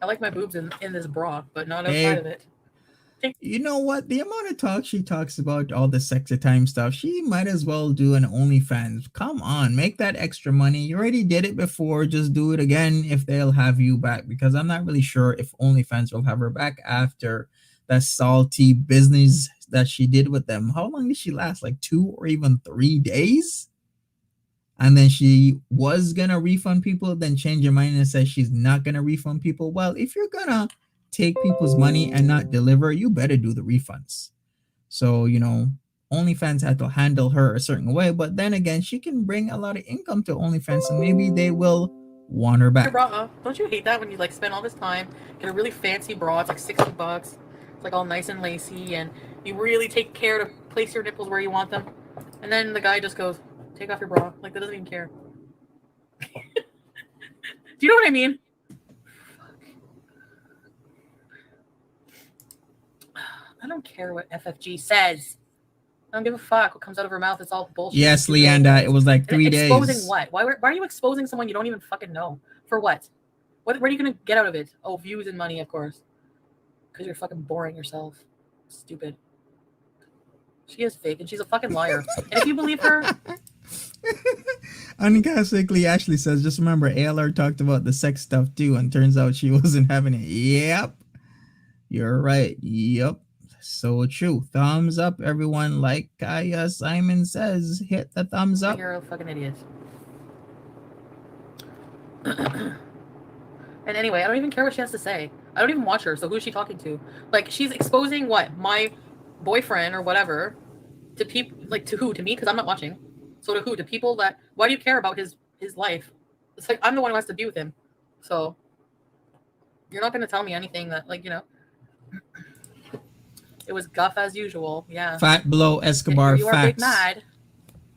I like my boobs in this bra, but not outside of it. You know what? The amount of talk she talks about all the sexy time stuff, she might as well do an OnlyFans. Come on, make that extra money. You already did it before. Just do it again if they'll have you back. Because I'm not really sure if OnlyFans will have her back after that salty business that she did with them. How long did she last? Like 2 or even 3 days? And then she was gonna refund people, then change her mind and say she's not gonna refund people. Well, if you're gonna take people's money and not deliver, you better do the refunds. So, OnlyFans had to handle her a certain way, but then again, she can bring a lot of income to OnlyFans, so maybe they will want her back. Bra, don't you hate that when you like spend all this time, get a really fancy bra, it's like $60, it's like all nice and lacy, and you really take care to place your nipples where you want them, and then the guy just goes, take off your bra, like that doesn't even care. Do you know what I mean? I don't care what FFG says. I don't give a fuck what comes out of her mouth. It's all bullshit. Yes, Leanda, it was like 3 days. Exposing what? Why are you exposing someone you don't even fucking know? For what? What are you going to get out of it? Oh, views and money, of course. Because you're fucking boring yourself. Stupid. She is fake, and she's a fucking liar. And if you believe her... Uncasically, Ashley says, just remember, ALR talked about the sex stuff too, and turns out she wasn't having it. Yep. You're right. Yep. So true. Thumbs up, everyone. Like Kaya Simon says, hit the thumbs up. You're a fucking idiot. And anyway, I don't even care what she has to say. I don't even watch her, so who is she talking to? Like, she's exposing what? My boyfriend or whatever to people, like, to who? To me? Because I'm not watching. So to who? To people that, why do you care about his life? It's like, I'm the one who has to be with him. So you're not going to tell me anything that, like, it was guff as usual. Yeah. Fat Blow Escobar. You are facts. big mad.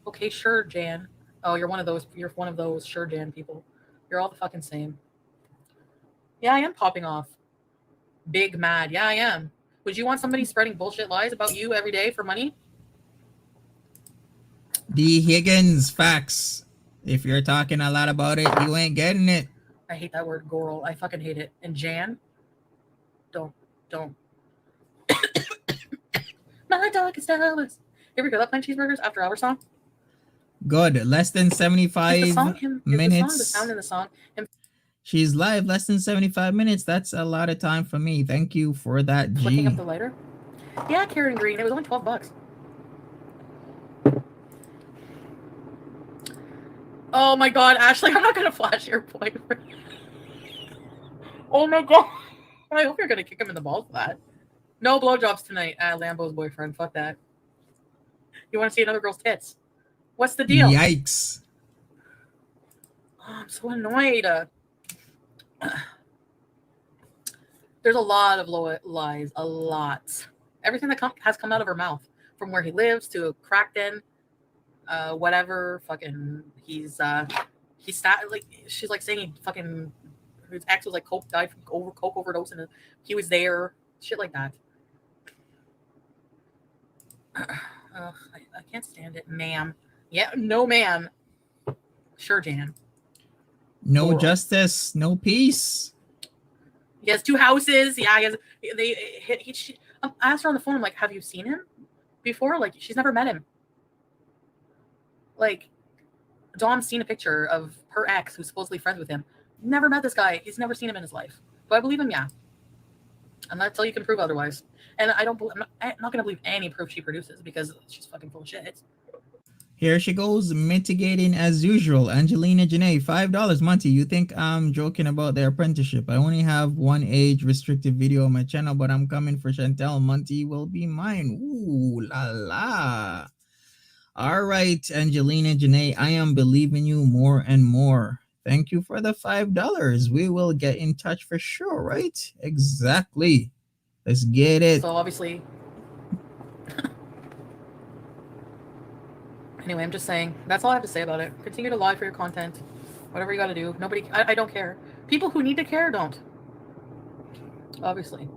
Okay, sure, Jan. Oh, you're one of those sure Jan people. You're all the fucking same. Yeah, I am popping off. Big mad. Yeah, I am. Would you want somebody spreading bullshit lies about you every day for money? D. Higgins. Facts. If you're talking a lot about it, you ain't getting it. I hate that word, Goral. I fucking hate it. And Jan? Don't. My dog is Dallas. Here we go. That playing cheeseburgers after hour song. Good. Less than 75 minutes. The sound in the song. She's live. Less than 75 minutes. That's a lot of time for me. Thank you for that, G. Flicking up the lighter. Yeah, Karen Green. It was only $12. Oh my god, Ashley, I'm not gonna flash your boyfriend. Oh my god. I hope you're gonna kick him in the balls for that. No blowjobs tonight at Lambo's boyfriend. Fuck that. You want to see another girl's tits? What's the deal? Yikes. Oh, I'm so annoyed. There's a lot of lies. A lot. Everything that has come out of her mouth. From where he lives to Crackden. Whatever. Fucking. He's like, she's like saying he fucking, his ex was like died from coke overdose and he was there. Shit like that. I can't stand it, ma'am. Yeah, no, ma'am. Sure, Jan. No Oral. justice, no peace. He has 2 houses. Yeah, I asked her on the phone. I'm like, have you seen him before? Like, she's never met him. Like, Dom's seen a picture of her ex who's supposedly friends with him. Never met this guy. He's never seen him in his life. Do I believe him? Yeah. Until you can prove otherwise. And I'm not going to believe any proof she produces because she's fucking full of shit. Here she goes, mitigating as usual. Angelina Janae, $5. Monty, you think I'm joking about the apprenticeship? I only have one age restricted video on my channel, but I'm coming for Chantel. Monty will be mine. Ooh la la. All right, Angelina Janae, I am believing you more and more. Thank you for the $5. We will get in touch for sure, right? Exactly. Let's get it. So obviously, anyway, I'm just saying. That's all I have to say about it. Continue to lie for your content. Whatever you got to do. Nobody. I don't care. People who need to care don't. Obviously.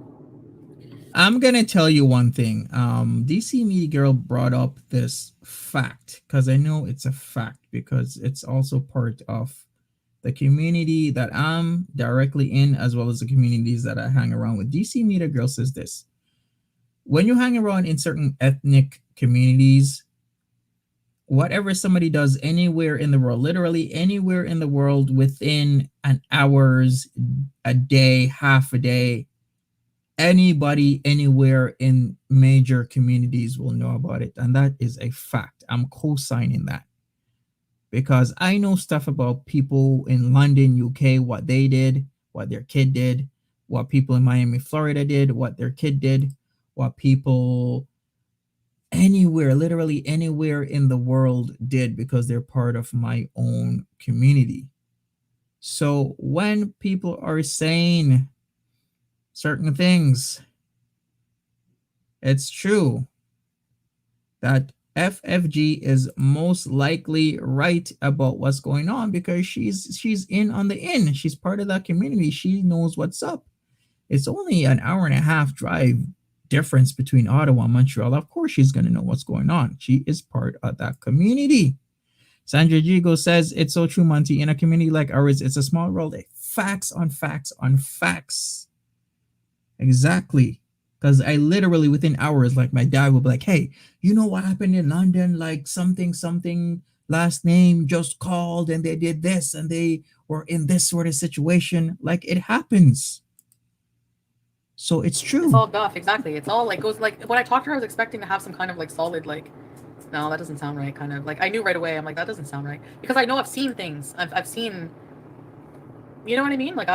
I'm gonna tell you one thing. DC Media Girl brought up this fact because I know it's a fact because it's also part of the community that I'm directly in, as well as the communities that I hang around with. DC Media Girl says this: when you hang around in certain ethnic communities, whatever somebody does anywhere in the world, literally anywhere in the world, within an hour's, a day, half a day, anybody anywhere in major communities will know about it. And that is a fact. I'm co-signing that because I know stuff about people in London, UK, what they did, what their kid did, what people in Miami, Florida did, what their kid did, what people anywhere, literally anywhere in the world did, because they're part of my own community. So when people are saying certain things, it's true that FFG is most likely right about what's going on because she's in on the in. She's part of that community. She knows what's up. It's only an hour and a half drive difference between Ottawa and Montreal. Of course, she's going to know what's going on. She is part of that community. Sandra Gigo says, it's so true, Monty. In a community like ours, it's a small world. Facts on facts on facts. Exactly. Because I literally, within hours, like my dad would be like, hey, you know what happened in London? Like something, last name just called and they did this and they were in this sort of situation. Like it happens. So it's true. It's all guff, exactly. It's all like goes like when I talked to her, I was expecting to have some kind of like solid like, no, that doesn't sound right. Kind of like I knew right away. I'm like that doesn't sound right because I know I've seen things. I've seen, you know what I mean? Like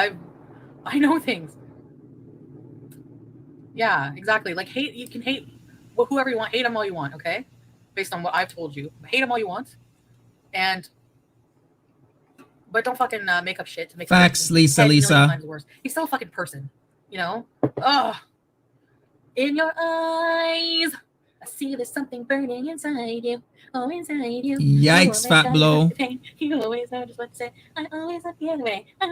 I know things. Yeah, exactly. Like hate, you can hate whoever you want. Hate them all you want, okay? Based on what I've told you, hate them all you want, and but don't fucking make up shit to make facts, Lisa. Lisa. Times worse. He's still a fucking person, you know. Ugh. In your eyes, I see there's something burning inside you. Oh, inside you. Yikes, fat blow. You always know just what to say. I always look the other way. I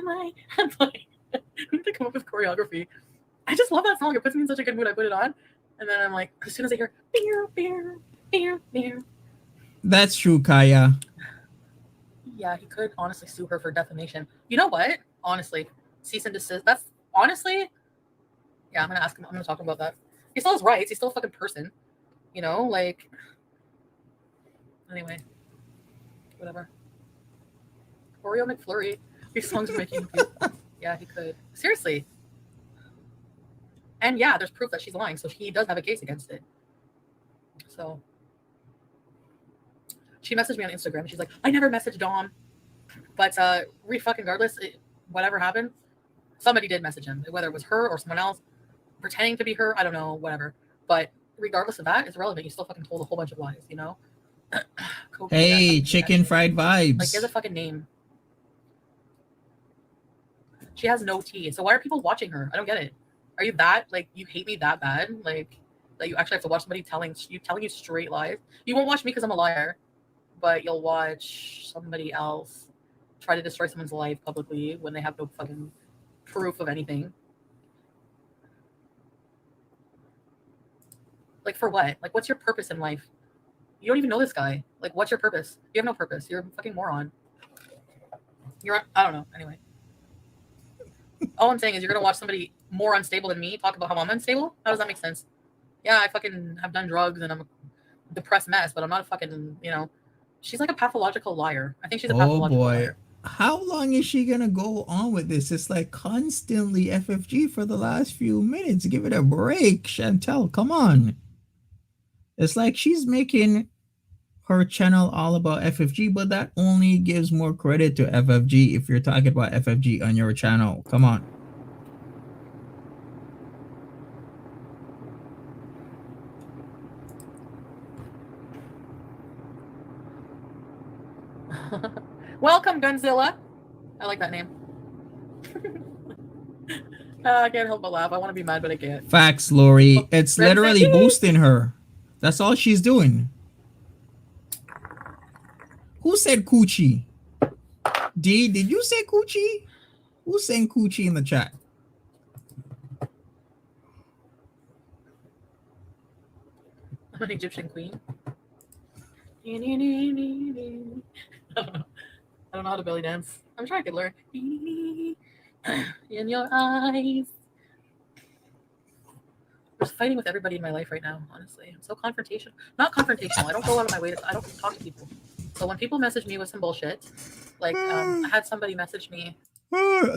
need to come up with choreography. I just love that song. It puts me in such a good mood. I put it on, and then I'm like, as soon as I hear beer, beer, beer, beer. That's true, Kaya. Yeah, he could honestly sue her for defamation. You know what? Honestly, cease and desist. That's honestly, yeah. I'm gonna ask him. I'm gonna talk about that. He still has rights. He's still a fucking person. You know, like. Anyway, whatever. Oreo McFlurry. These songs are making me feel. Yeah, he could. Seriously. And yeah, there's proof that she's lying, so he does have a case against it. So she messaged me on Instagram. She's like, I never messaged Dom, but regardless, whatever happened, somebody did message him, whether it was her or someone else pretending to be her. I don't know, whatever. But regardless of that, it's irrelevant. You still fucking told a whole bunch of lies, you know. Hey, chicken fried vibes. Like, there's a fucking name. She has no tea. So why are people watching her? I don't get it. Are you that, like, you hate me that bad? Like, that you actually have to watch somebody telling you straight lies? You won't watch me because I'm a liar, but you'll watch somebody else try to destroy someone's life publicly when they have no fucking proof of anything. Like, for what? Like, what's your purpose in life? You don't even know this guy. Like, what's your purpose? You have no purpose. You're a fucking moron. I don't know. Anyway. All I'm saying is you're going to watch somebody more unstable than me talk about how I'm unstable? How does that make sense? Yeah, I fucking have done drugs and I'm a depressed mess, but I'm not a fucking, you know, she's like a pathological liar. I think she's a pathological liar. How long is she going to go on with this? It's like constantly FFG for the last few minutes. Give it a break, Chantel. Come on. It's like she's making her channel all about FFG, but that only gives more credit to FFG if you're talking about FFG on your channel. Come on. Welcome, Gunzilla. I like that name. I can't help but laugh. I want to be mad, but I can't. Facts, Lori. It's Ren said, literally boosting her. That's all she's doing. Who said coochie? D, did you say coochie? Who's saying coochie in the chat? I'm an Egyptian queen. I don't know how to belly dance. I'm sure I could learn. In your eyes. I'm just fighting with everybody in my life right now, honestly. I'm so confrontational. Not confrontational. I don't go out of my way to. I don't talk to people. So when people message me with some bullshit, like I had somebody message me.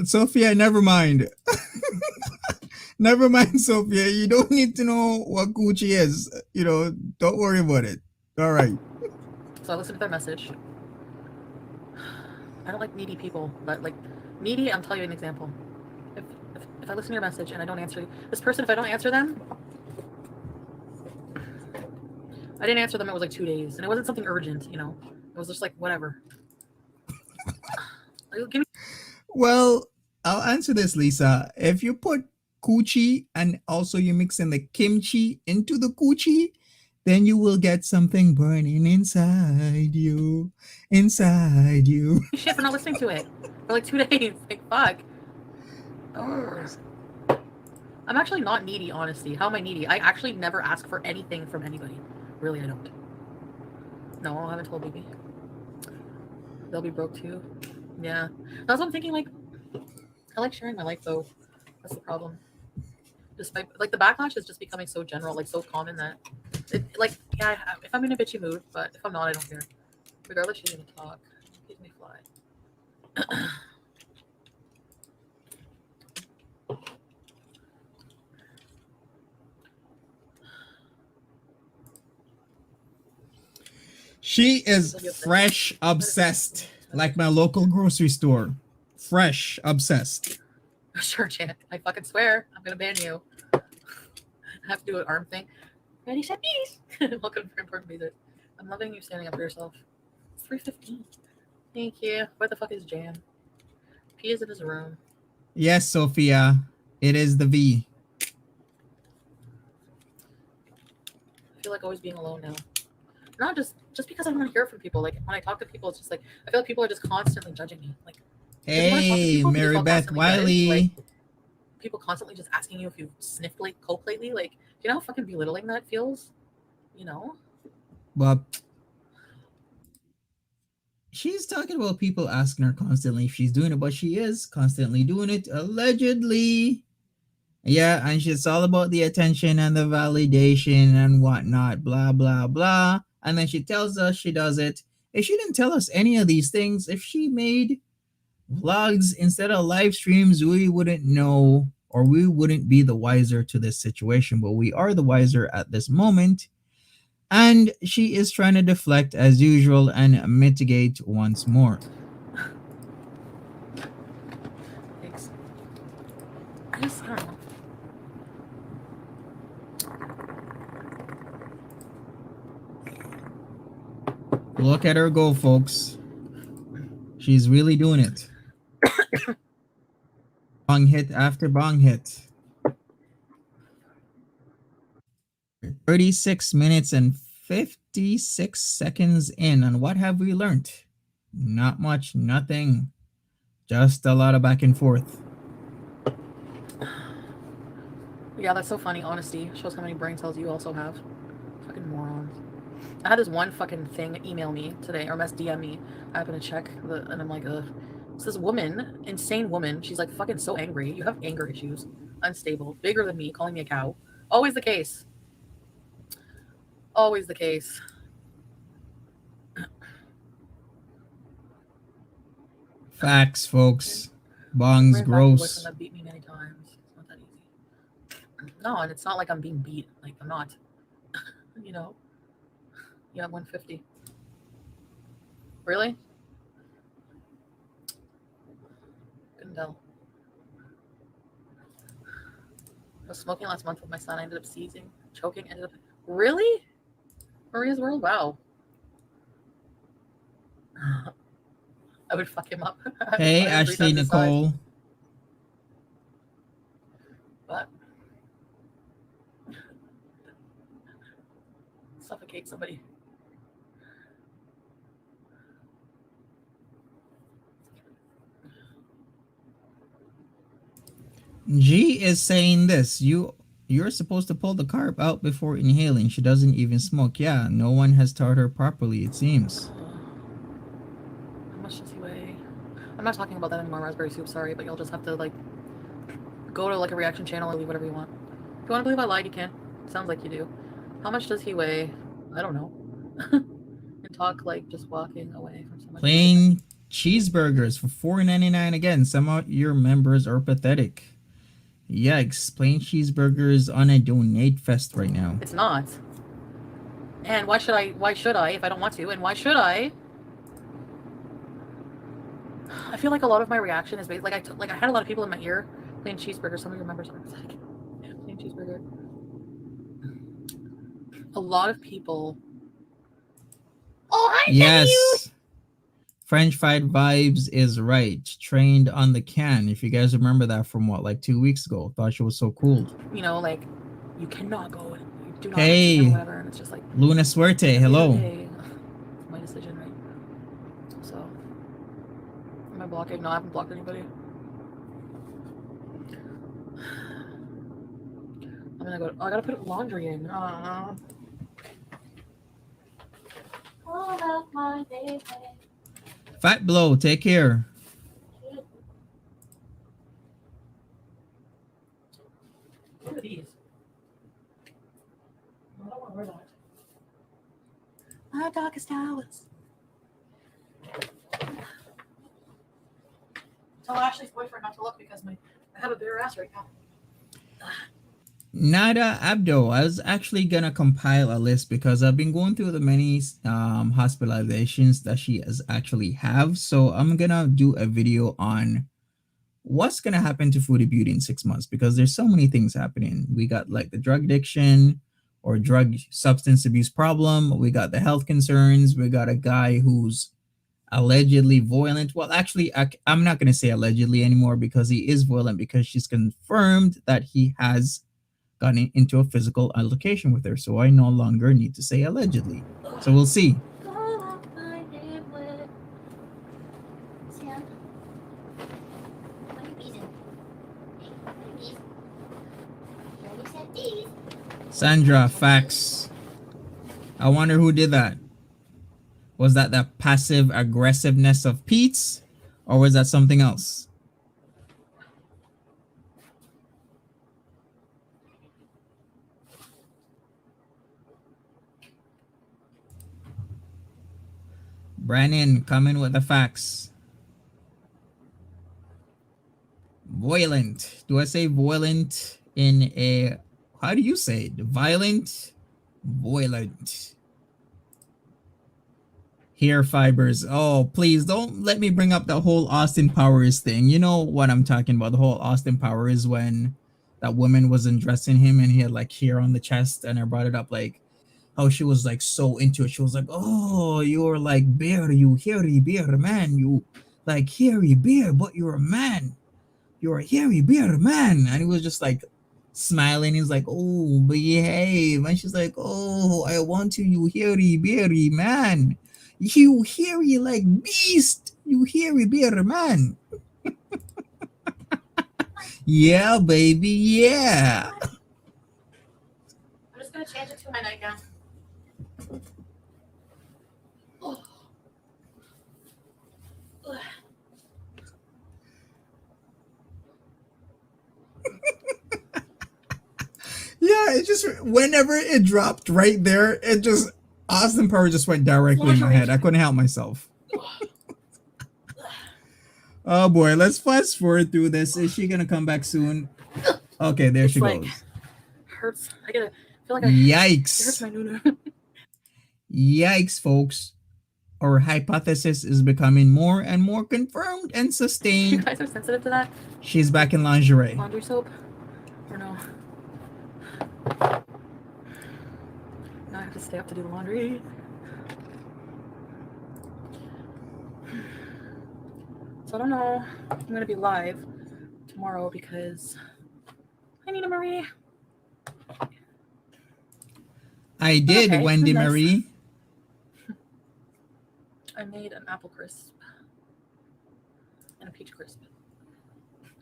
Sophia, never mind. Never mind, Sophia. You don't need to know what coochie is. Don't worry about it. All right. So I listened to their message. I don't like needy people, but like needy, I'll tell you an example. If I listen to your message and I don't answer you, this person, if I don't answer them, I didn't answer them. It was like 2 days, and it wasn't something urgent. It was just like whatever. Give me. Well, I'll answer this, Lisa. If you put coochie and also you mix in the kimchi into the coochie, then you will get something burning inside you. Inside you. Shit for not listening to it for like 2 days. Like fuck. I'm actually not needy, honestly. How am I needy? I actually never ask for anything from anybody. Really, I don't. No, I haven't told BB. They'll be broke too. Yeah. That's what I'm thinking. Like, I like sharing my life though. That's the problem. Just like the backlash is just becoming so general, like so common that if I'm in a bitchy mood, but if I'm not, I don't care. Regardless, she's gonna talk. She's gonna fly. She is fresh obsessed, like my local grocery store. Fresh obsessed. Sure, Janet. I fucking swear, I'm gonna ban you. I have to do an arm thing. Ready, set, peace. Welcome for important visitors. I'm loving you standing up for yourself. It's 3:15. Thank you. Where the fuck is Jan? P is in his room. Yes, Sophia. It is the V. I feel like always being alone now. Not just because I don't want to hear from people. Like when I talk to people, it's just like I feel like people are just constantly judging me. Like, hey, Mary Beth Wiley. Like, people constantly just asking you if you've sniffed like coke lately. Like, do you know how fucking belittling that feels? But she's talking about people asking her constantly if she's doing it, but she is constantly doing it, allegedly. Yeah, and she's all about the attention and the validation and whatnot, blah, blah, blah. And then she tells us she does it. If she didn't tell us any of these things, if she made vlogs instead of live streams, we wouldn't know, or we wouldn't be the wiser to this situation, but we are the wiser at this moment. And she is trying to deflect as usual and mitigate once more. Thanks. I don't know. Look at her go, folks. She's really doing it. Bong hit after bong hit. 36 minutes and 56 seconds in. And what have we learned? Not much, nothing. Just a lot of back and forth. Yeah, that's so funny. Honesty shows how many brain cells you also have. Fucking morons. I had this one fucking thing email me today, or DM me. I happened to check, and I'm like, it's this woman, insane woman. She's like fucking so angry. You have anger issues. Unstable. Bigger than me, calling me a cow. Always the case. Always the case. Facts, folks. Bong's gross. That beat me many times. It's not that easy. No, and it's not like I'm being beat. Like, I'm not. You have 150. Really? Couldn't tell. I was smoking last month with my son. I ended up seizing, choking. Ended up. Really? Maria's World? Wow. I would fuck him up. Hey, I would 3 Ashley times his size. Nicole. But suffocate somebody. G is saying this. You're supposed to pull the carb out before inhaling. She doesn't even smoke. Yeah, no one has taught her properly, it seems. How much does he weigh? I'm not talking about that anymore, raspberry soup, sorry, but you'll just have to like go to like a reaction channel or leave whatever you want. If you want to believe I lied, you can. Sounds like you do. How much does he weigh? I don't know. And talk like just walking away from someone. Plain cheeseburgers for $4.99 again. Some of your members are pathetic. Yikes, plain cheeseburgers on a donate fest right now. It's not. And why should I if I don't want to? And why should I? I feel like a lot of my reaction is based like I had a lot of people in my ear. Plain cheeseburger. Some of your members are pathetic. Plain cheeseburger. A lot of people. Oh, hi, yes. French fried vibes is right. Trained on the can. If you guys remember that from what, like 2 weeks ago. Thought she was so cool. You know, like you cannot go and you do not hey, or whatever, and it's just like Luna Suerte, hello. It's my decision, right? So am I blocking? No, I haven't blocked anybody. I'm gonna go. Oh, I gotta put laundry in. Fat Blow, take care. What are these? I don't want to wear that. My darkest hours. Tell Ashley's boyfriend not to look because I have a bare ass right now. Nada Abdo. I was actually gonna compile a list because I've been going through the many hospitalizations that she has actually have. So I'm gonna do a video on what's gonna happen to Foodie Beauty in 6 months because there's so many things happening. We got like the drug addiction or drug substance abuse problem. We got the health concerns. We got a guy who's allegedly violent. Well, actually, I'm not gonna say allegedly anymore because he is violent because she's confirmed that he has gotten into a physical altercation with her. So I no longer need to say allegedly. So we'll see. Sandra, facts. I wonder who did that. Was that the passive aggressiveness of Pete's, or was that something else? Brandon, come in with the facts. Violent. Do I say violent in a... How do you say it? Violent? Violent. Hair fibers. Oh, please don't let me bring up the whole Austin Powers thing. You know what I'm talking about. The whole Austin Powers when that woman was undressing him and he had like hair on the chest, and I brought it up like how she was like so into it. She was like, "Oh, you're like bear, you hairy bear man. You like hairy bear, but you're a man. You're a hairy bear man." And he was just like smiling. He was like, "Oh, behave." And she's like, "Oh, I want to, you hairy beary man. You hairy like beast. You hairy bear man." Yeah, baby, yeah. I'm just gonna change it to my nightgown. Yeah, it just whenever it dropped right there, it just Austin Power just went directly in my head. I couldn't help myself. Oh boy, let's fast forward through this. Is she gonna come back soon? Okay, there she goes. Hurts. I feel like Yikes. it hurts my nunu. Yikes, folks. Our hypothesis is becoming more and more confirmed and You sustained. guys are sensitive to that? She's back in lingerie. Laundry soap? Or no? Now I have to stay up to do the laundry. So I don't know. I'm going to be live tomorrow because I need a Marie. I did, Okay, Wendy nice. Marie. I made an apple crisp and a peach crisp.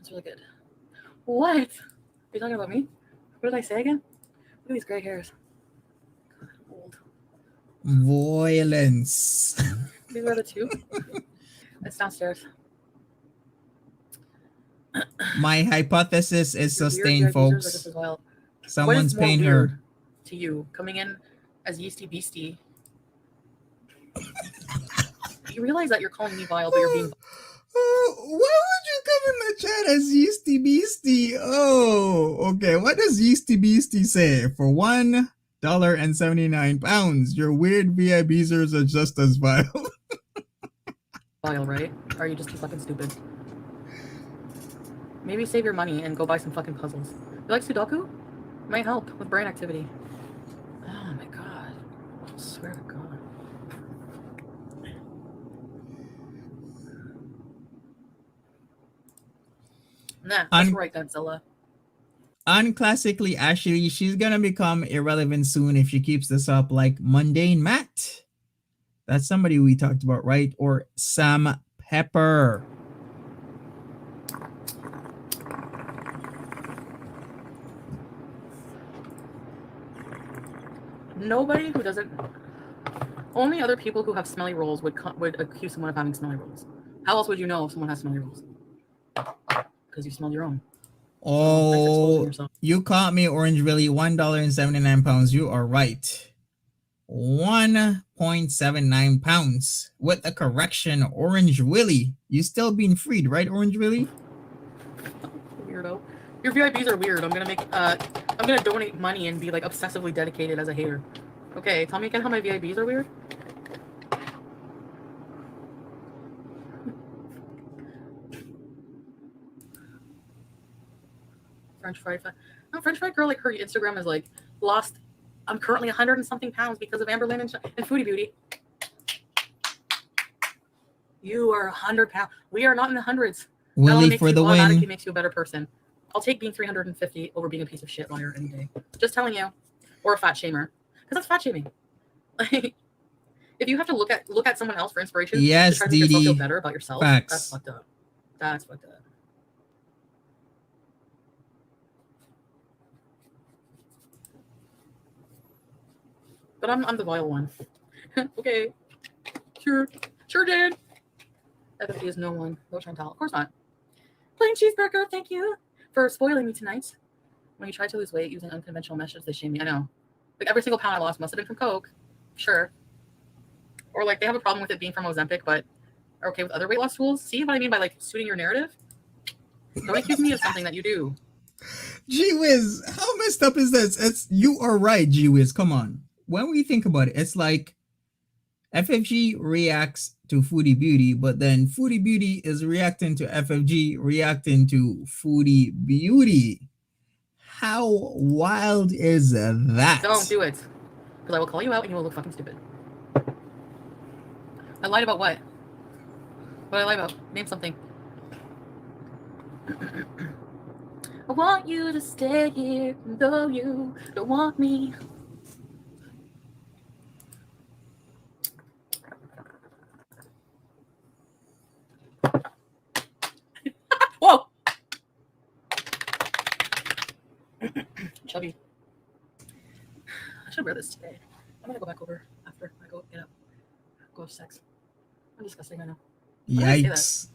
It's really good. What? Are you talking about me? What did I say again? Look at these gray hairs. God, I'm old. Violence. These are the two. It's downstairs. My hypothesis is Your sustained, weird users are just folks. as wild. Someone's what is more paying weird her. to you, coming in as Yeasty Beastie? You realize that you're calling me vile, but you're being. Why would you come in the chat as Yeasty Beastie? Oh, okay. What does Yeasty Beastie say? For $1.79, your weird VIBsers are just as vile. Vile, right? Or are you just too fucking stupid? Maybe save your money and go buy some fucking puzzles. You like Sudoku? Might help with brain activity. Oh my god. I swear to god. Nah, that's right, Godzilla. Unclassically, Ashley, she's gonna become irrelevant soon if she keeps this up, like Mundane Matt. That's somebody we talked about, right? Or Sam Pepper. Nobody who doesn't. Only other people who have smelly rolls would accuse someone of having smelly rolls. How else would you know if someone has smelly rolls? Because you smelled your own. Oh, you caught me, Orange Willie. $1.79. You are right. 1.79 pounds. With a correction, Orange Willie. You still being freed, right, Orange Willie? Weirdo. Your VIPs are weird. I'm gonna donate money and be like obsessively dedicated as a hater. Okay, tell me again how my VIPs are weird. French fry. No, French fry girl, like her Instagram is like lost. I'm currently 100 and something pounds because of Amberlynn and Foodie Beauty. You are 100 pounds. We are not in the hundreds. Willie for the win. Automatically makes you a better person. I'll take being 350 over being a piece of shit liar any day. Just telling you, or a fat shamer, because that's fat shaming. Like, if you have to look at someone else for inspiration, yes, to try to make yourself feel better about yourself, facts. That's fucked up. That's fucked up. But I'm the vile one. Okay. Sure, Dan. FFG is no one. No Chantal. Of course not. Plain cheeseburger, thank you for spoiling me tonight. When you try to lose weight using unconventional methods, they shame me. I know. Like every single pound I lost must have been from Coke. Sure. Or like they have a problem with it being from Ozempic, but are okay with other weight loss tools. See what I mean by like suiting your narrative? Don't accuse me of something that you do. Gee whiz, how messed up is this? You are right, gee whiz. Come on. When we think about it, it's like FFG reacts to Foodie Beauty, but then Foodie Beauty is reacting to FFG, reacting to Foodie Beauty. How wild is that? Don't do it. Because I will call you out and you will look fucking stupid. I lied about what? What did I lie about? Name something. I want you to stay here, though you don't want me. Whoa! Chubby. I should wear this today. I'm gonna go back over after I go get up. Go have sex. I'm disgusting, I know. Yikes.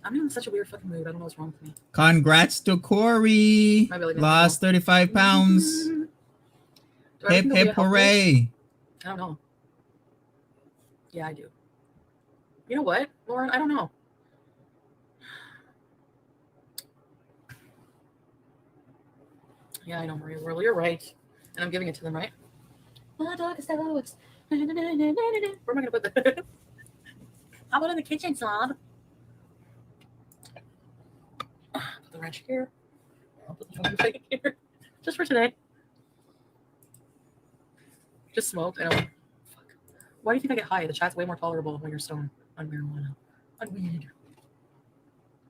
I'm in such a weird fucking mood. I don't know what's wrong with me. Congrats to Corey. Lost 35 pounds. Hip hip hooray. I don't know. Yeah, I do. You know what, Lauren? I don't know. Yeah, I know, Maria Worley. You're right. And I'm giving it to them, right? My dog is Where am I going to put this? How about in the kitchen, Slob? Put the wrench here. I'll put the fucking thing here. Just for today. Just smoked. I don't. Fuck. Why do you think I get high? The chat's way more tolerable when you're stoned on marijuana. On weed.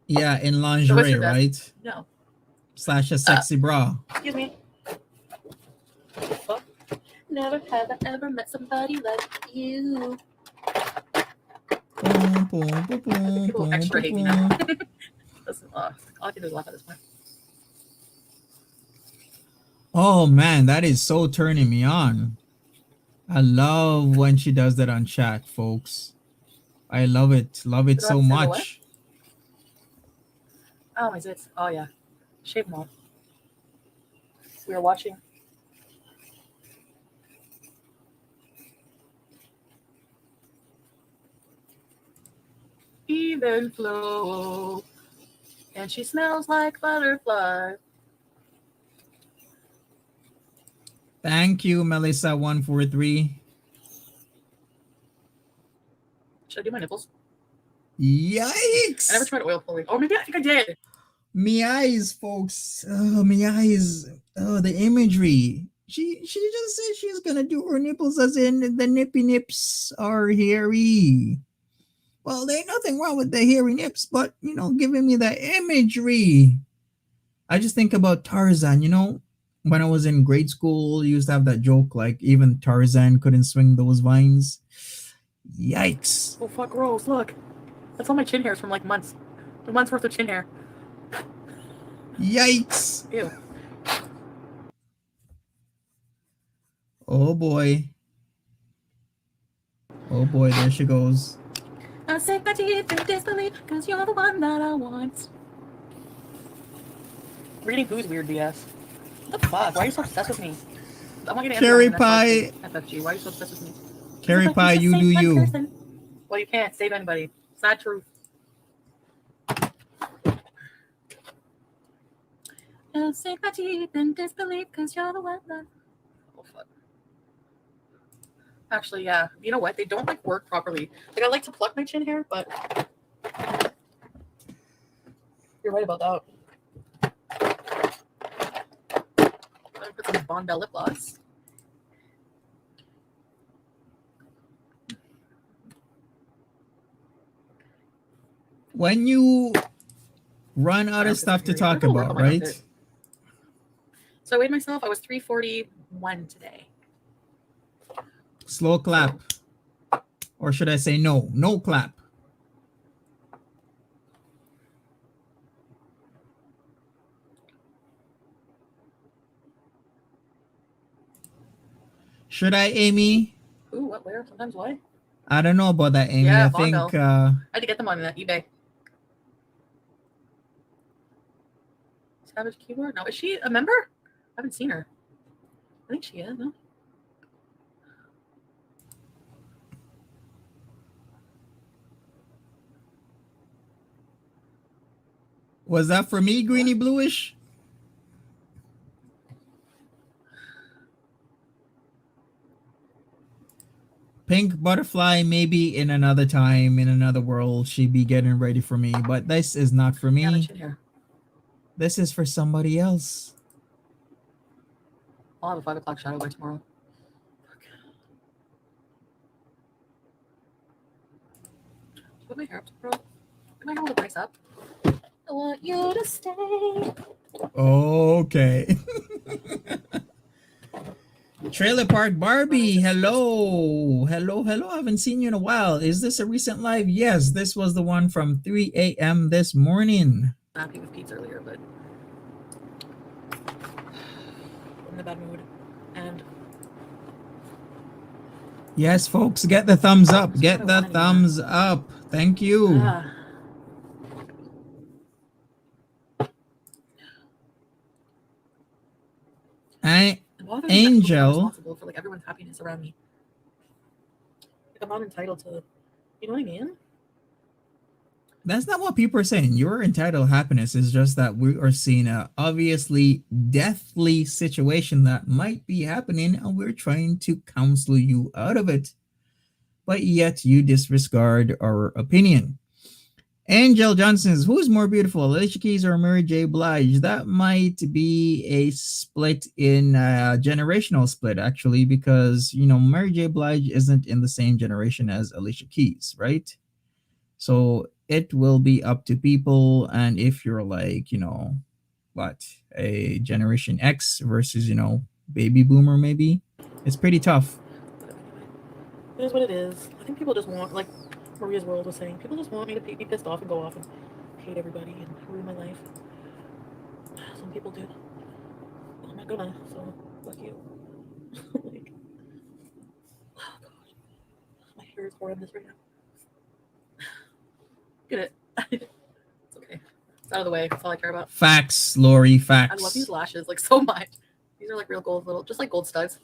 Yeah, in The lingerie, wizard does. right? No. Slash a sexy bra. Excuse me. Fuck. Never have I ever met somebody like you. Boom, boom, boom, boom, People boom, extra boom, hate me now. boom. Listen, all I can do is laugh at this point. Oh man, that is so turning me on. I love when she does that on chat, folks. I love it. Love it Do I have so to say the what? much. Oh, my zits. Oh, yeah. Shave them off. We are watching. Even flow. And she smells like butterfly. Thank you, Melissa143. Should I do my nipples? Yikes! I never tried oil pulling. Oh, maybe I think I did. Me eyes, folks. Oh, me eyes. Oh, the imagery. She just said she's gonna do her nipples as in the nippy nips are hairy. Well, there ain't nothing wrong with the hairy nips, but giving me the imagery. I just think about Tarzan, when I was in grade school, you used to have that joke like even Tarzan couldn't swing those vines. Yikes. Oh, fuck, gross. Look. That's all my chin hairs from like months. A month's worth of chin hair. Yikes. Ew. Oh boy. Oh boy, there she goes. I sink my teeth in disbelief because you're the one that I want. Reading who's weird BS. What the fuck? Why are you so obsessed with me? I want you to answer Cherry that in the next pie. question. FFG. Why are you so obsessed with me? Cherry Like pie, you're you just do save one you. person. Well, you can't save anybody. It's not true. I sink my teeth in disbelief because you're the one that... Oh, fuck. Actually, yeah. You know what? They don't like work properly. Like I like to pluck my chin hair, but you're right about that. I'm gonna put some Bon Bell lip gloss. When you run out of stuff to talk about, right? So I weighed myself. I was 341 today. Slow clap. Or should I say no? No clap. Should I, Amy? Ooh, what? Where? Sometimes what? I don't know about that, Amy. Yeah, I Bon think Bell. I had to get them on eBay. Savage Keyboard? No, is she a member? I haven't seen her. I think she is, no? Was that for me, greeny bluish? Pink butterfly, maybe in another time, in another world, she'd be getting ready for me. But this is not for me. Yeah, my chin hair. This is for somebody else. I'll have a 5 o'clock shadow by tomorrow. Put my hair up tomorrow. Can I hold the price up? I want you to stay. Okay. Trailer Park Barbie, hello. Hello. I haven't seen you in a while. Is this a recent live? Yes, this was the one from 3 a.m. this morning. Happy with Pete's earlier, but I'm in a bad mood. And yes, folks, get the thumbs up. Get the thumbs up. Thank you. Angel. I'm responsible for like everyone's happiness around me. Like I'm not entitled to, you know what I mean? That's not what people are saying. You're entitled to happiness. It's just that we are seeing a obviously deathly situation that might be happening, and we're trying to counsel you out of it. but yet you disregard our opinion. Angel Johnson's Who's More Beautiful, Alicia Keys or Mary J. Blige? That might be a split in generational split, actually, because, Mary J. Blige isn't in the same generation as Alicia Keys, right? So it will be up to people. And if you're like, what, a Generation X versus, baby boomer, maybe, it's pretty tough. It is what it is. I think people just want, like Maria's World was saying, people just want me to be pissed off and go off and hate everybody and ruin my life. Some people do. I'm not gonna, so fuck you. Like, oh god, my hair is horrendous right now. Get it? It's okay. It's out of the way. That's all I care about. Facts, Lori, I love these facts. lashes like so much. These are like real gold, little, just like gold studs.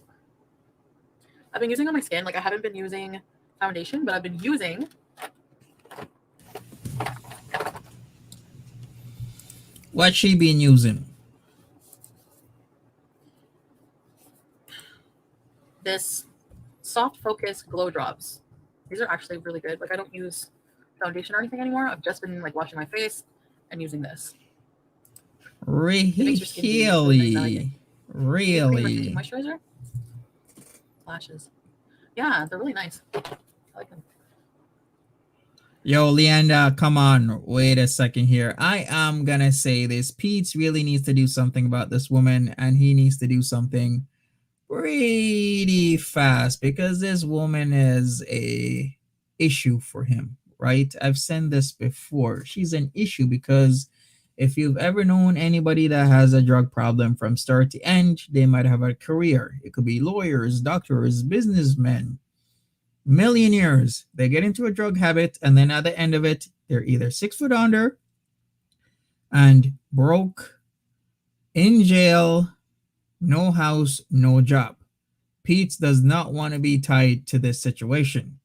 I've been using on my skin. Like I haven't been using foundation, but I've been using What she been using? this soft focus glow drops. These are actually really good. Like I don't use foundation or anything anymore. I've just been like washing my face and using this. It makes your skin dewy. It's really nice. I like it. Really? BB cream or Really? moisturizer. Lashes. Yeah, they're really nice. I like them. Yo, Leanda, come on. Wait a second here. I am gonna say this. Pete really needs to do something about this woman, and he needs to do something pretty fast because this woman is a issue for him, right? I've said this before. She's an issue because if you've ever known anybody that has a drug problem from start to end, they might have a career. It could be lawyers, doctors, businessmen, millionaires. They get into a drug habit, and then at the end of it, they're either 6 foot under and broke, in jail, no house, no job. Pete does not want to be tied to this situation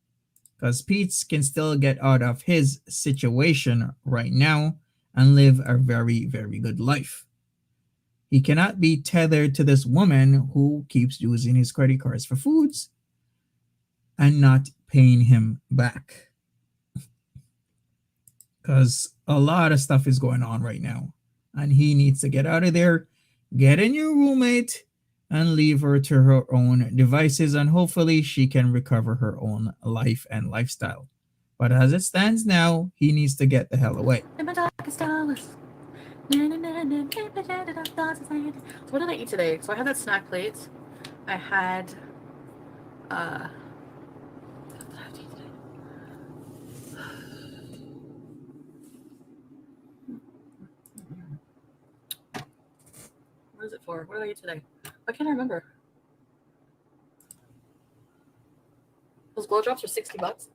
because Pete can still get out of his situation right now and live a very, very good life. He cannot be tethered to this woman who keeps using his credit cards for foods and not paying him back. Because a lot of stuff is going on right now. And he needs to get out of there, get a new roommate, and leave her to her own devices. And hopefully she can recover her own life and lifestyle. But as it stands now, he needs to get the hell away. In my darkest hours. So what did I eat today? So I had that snack plate. I had what is it for? What did I eat today? Why can't I remember? Those glow drops are $60.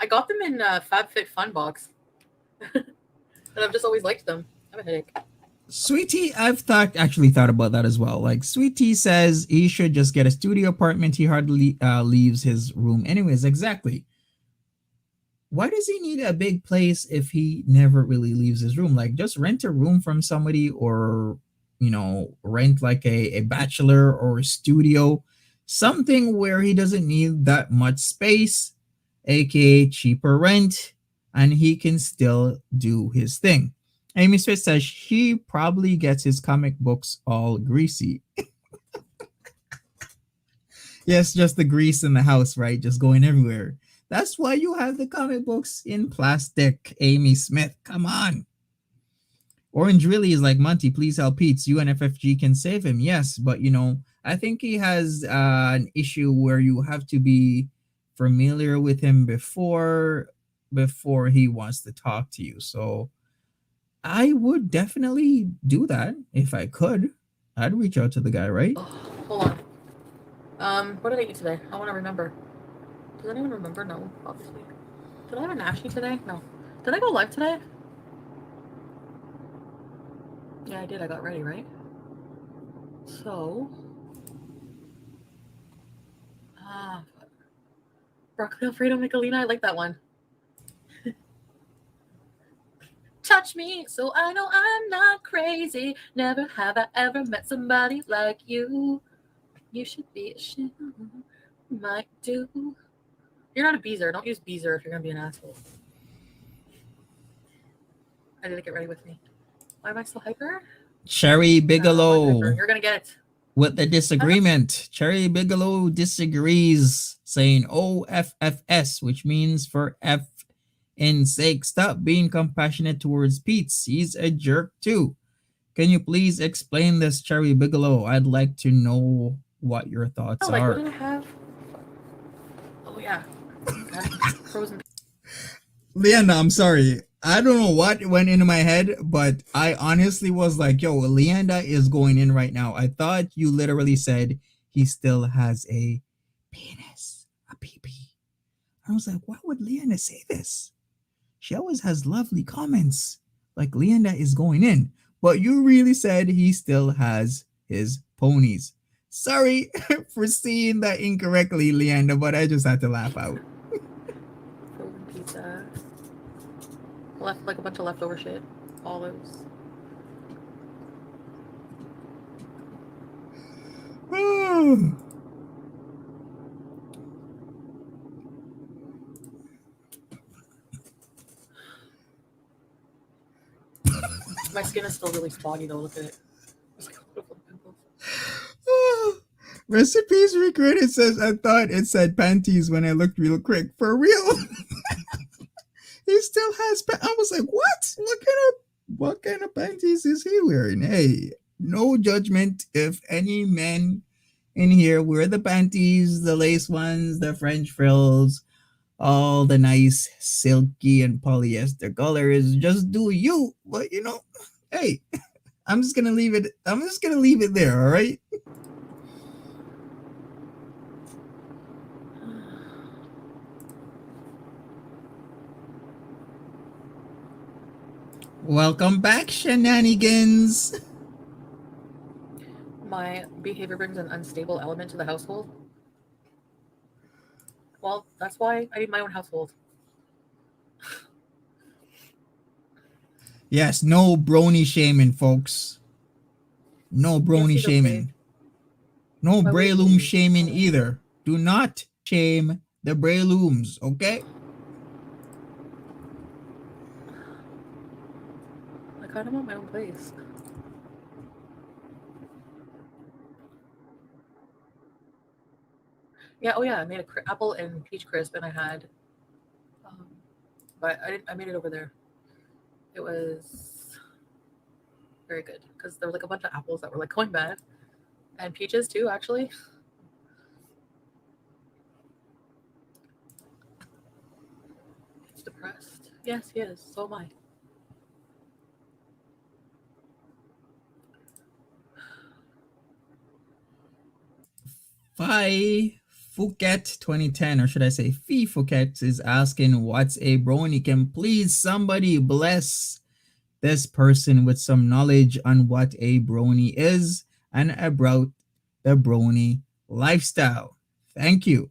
I got them in FabFitFun box. And I've just always liked them. I have a headache. Sweetie, I've actually thought about that as well. Like Sweetie says he should just get a studio apartment. He hardly leaves his room anyways. Exactly. Why does he need a big place if he never really leaves his room? Like just rent a room from somebody, or rent like a bachelor or a studio, something where he doesn't need that much space, aka cheaper rent, and he can still do his thing. Amy Smith says he probably gets his comic books all greasy. Yes, just the grease in the house, right? Just going everywhere. That's why you have the comic books in plastic, Amy Smith. Come on. Orange really is like, Monty, please help Pete. UNFFG can save him. Yes, but I think he has an issue where you have to be familiar with him before he wants to talk to you. So I would definitely do that if I could. I'd reach out to the guy, right? Oh, hold on. What did I eat today? I want to remember. Does anyone remember? No, obviously. Did I have a nashi today? No. Did I go live today? Yeah, I did. I got ready, right? So, broccoli Alfredo Michelina. I like that one. Touch me so I know I'm not crazy. Never have I ever met somebody like you. You should be ashamed. Might do. You're not a beezer. Don't use beezer if you're gonna be an asshole. I didn't get ready with me. Why am I so hyper? Cherry I'm hyper. Bigelow You're gonna get it. with the disagreement. Cherry Bigelow disagrees, saying OFFS, which means for F in sake. Stop being compassionate towards Pete. He's a jerk too. Can you please explain this, Cherry Bigelow? I'd like to know what your thoughts Oh, like what are. did I have? Oh yeah, I had frozen. Leanna, I'm sorry. I don't know what went into my head, but I honestly was like, yo, Leanda is going in right now. I thought you literally said he still has a penis, a pee. I was like, why would Leanda say this? She always has lovely comments. Like Leanda is going in. But you really said he still has his ponies. Sorry for seeing that incorrectly, Leanda, but I just had to laugh out. Frozen pizza. Left like a bunch of leftover shit. Olives. My skin is still really spotty though. Look at it. It's like little pimples. Recipes regret. Says I thought it said panties when I looked real quick. For real. He still has I was like, what? What kind of panties is he wearing? Hey, no judgment if any men in here wear the panties, the lace ones, the French frills, all the nice silky and polyester colors. Just do you. But hey, I'm just gonna leave it there, all right? Welcome back, shenanigans. My behavior brings an unstable element to the household. Well, that's why I need my own household. Yes, no brony shaming, folks. No brony Nancy's shaming. okay. No My weight Brayloom gain. shaming either. Do not shame the Braylooms, okay? I kind of want my own place. Yeah. Oh yeah. I made a apple and peach crisp, and I had, um, but I didn't. I made it over there. It was very good because there was like a bunch of apples that were like going bad, and peaches too. Actually, it's depressed. Yes, he is. So am I. Phi Phuket 2010, or should I say Phi Phuket, is asking what's a brony. Can please somebody bless this person with some knowledge on what a brony is and about the brony lifestyle. Thank you.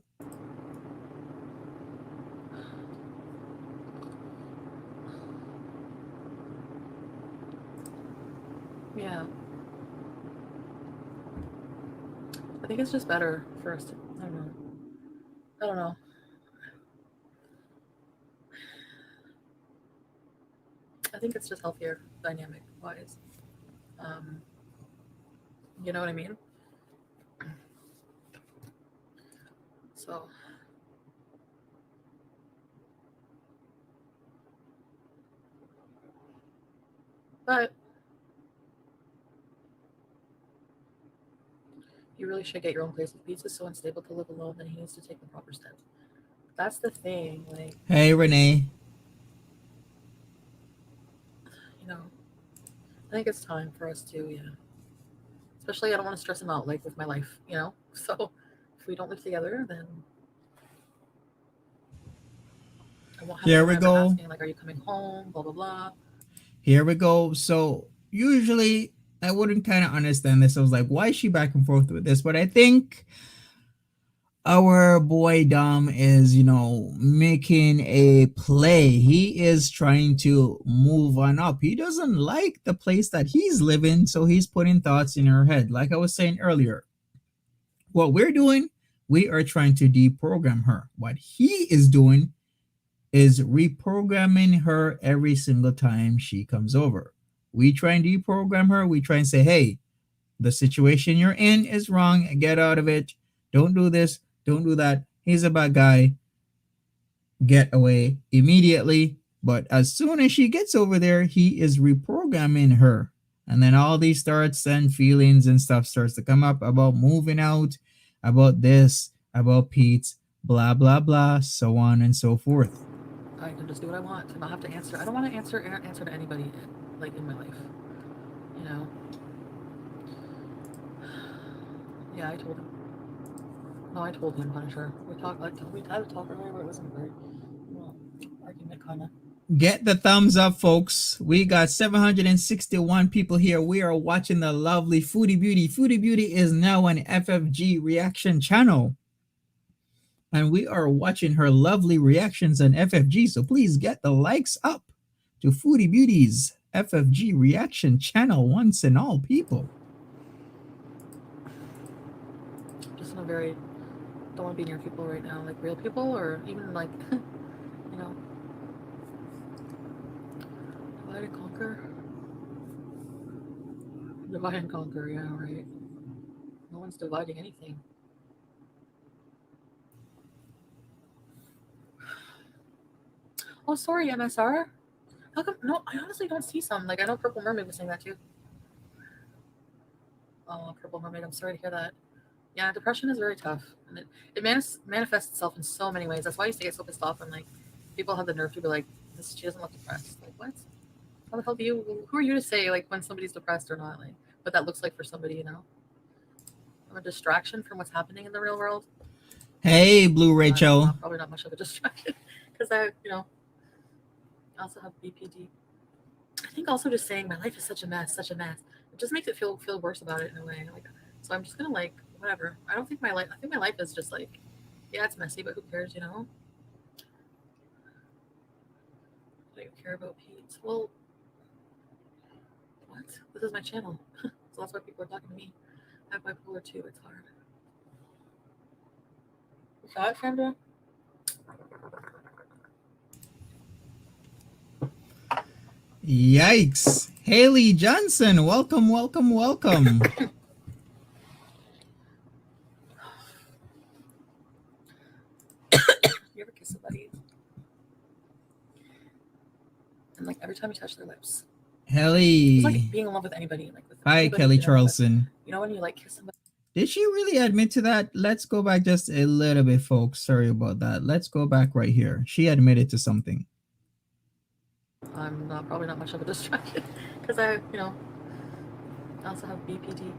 Yeah. I think it's just better for us to. I don't know. I don't know. I think it's just healthier, dynamic wise. Um, you know what I mean? So, but you really should get your own place. If Beats is so unstable to live alone, then he needs to take the proper steps. That's the thing. Like, Hey, Renee. you know, I think it's time for us to, yeah. Especially, I don't want to stress him out, like, with my life, you know? So, if we don't live together, then I won't have Here we anyone ever go. asking, like, are you coming home? Blah, blah, blah. Here we go. So usually I wouldn't kind of understand this. I was like, why is she back and forth with this? But I think our boy Dom is, making a play. He is trying to move on up. He doesn't like the place that he's living, so he's putting thoughts in her head. Like I was saying earlier, what we're doing, We are trying to deprogram her. What he is doing is reprogramming her every single time she comes over. We try and deprogram her. We try and say, hey, the situation you're in is wrong. Get out of it. Don't do this. Don't do that. He's a bad guy. Get away immediately. But as soon as she gets over there, he is reprogramming her. And then all these thoughts and feelings and stuff starts to come up about moving out, about this, about Pete, blah, blah, blah, so on and so forth. I can just do what I want and not have to answer. I don't want to answer to anybody like in my life. You know. Yeah, I told him. No, I told him, Punisher. We had a talk earlier, but it wasn't a very argument, kind of. Get the thumbs up, folks. We got 761 people here. We are watching the lovely Foodie Beauty. Foodie Beauty is now an FFG reaction channel. And we are watching her lovely reactions on FFG. So please get the likes up to Foodie Beauty's FFG reaction channel once and all, people. Just in a very, don't want to be near people right now, like real people, or even like, you know, divide and conquer. Divide and conquer, yeah, right. No one's dividing anything. Oh, sorry, MSR. How come? No, I honestly don't see some. Like, I know Purple Mermaid was saying that too. Oh, Purple Mermaid, I'm sorry to hear that. Yeah, depression is very tough, and it manifests itself in so many ways. That's why I used to get so pissed off when like people have the nerve to be like, "She doesn't look depressed." Like, what? How the hell do you? Who are you to say like when somebody's depressed or not? Like, what that looks like for somebody, you know? I'm a distraction from what's happening in the real world. Hey, Blue Rachel. Probably not much of a distraction because I, you know, I also have BPD. I think also just saying my life is such a mess, such a mess. It just makes it feel worse about it in a way. Like, so I'm just gonna like whatever. I don't think my life. I think my life is just like, yeah, it's messy, but who cares, you know? I don't care about Pete. Well, what? This is my channel, so that's why people are talking to me. I have bipolar too. It's hard. You saw it, Sandra? Yikes. Haley Johnson, welcome, welcome, welcome. You ever kiss somebody and like every time you touch their lips, Haley. it's like being in love with anybody. Like with Hi, anybody Kelly Charleston. You know when you like kiss somebody. Did she really admit to that? Let's go back just a little bit, folks. Sorry about that. Let's go back right here. She admitted to something. I'm not probably not much of a distraction because I, you know, I also have BPD.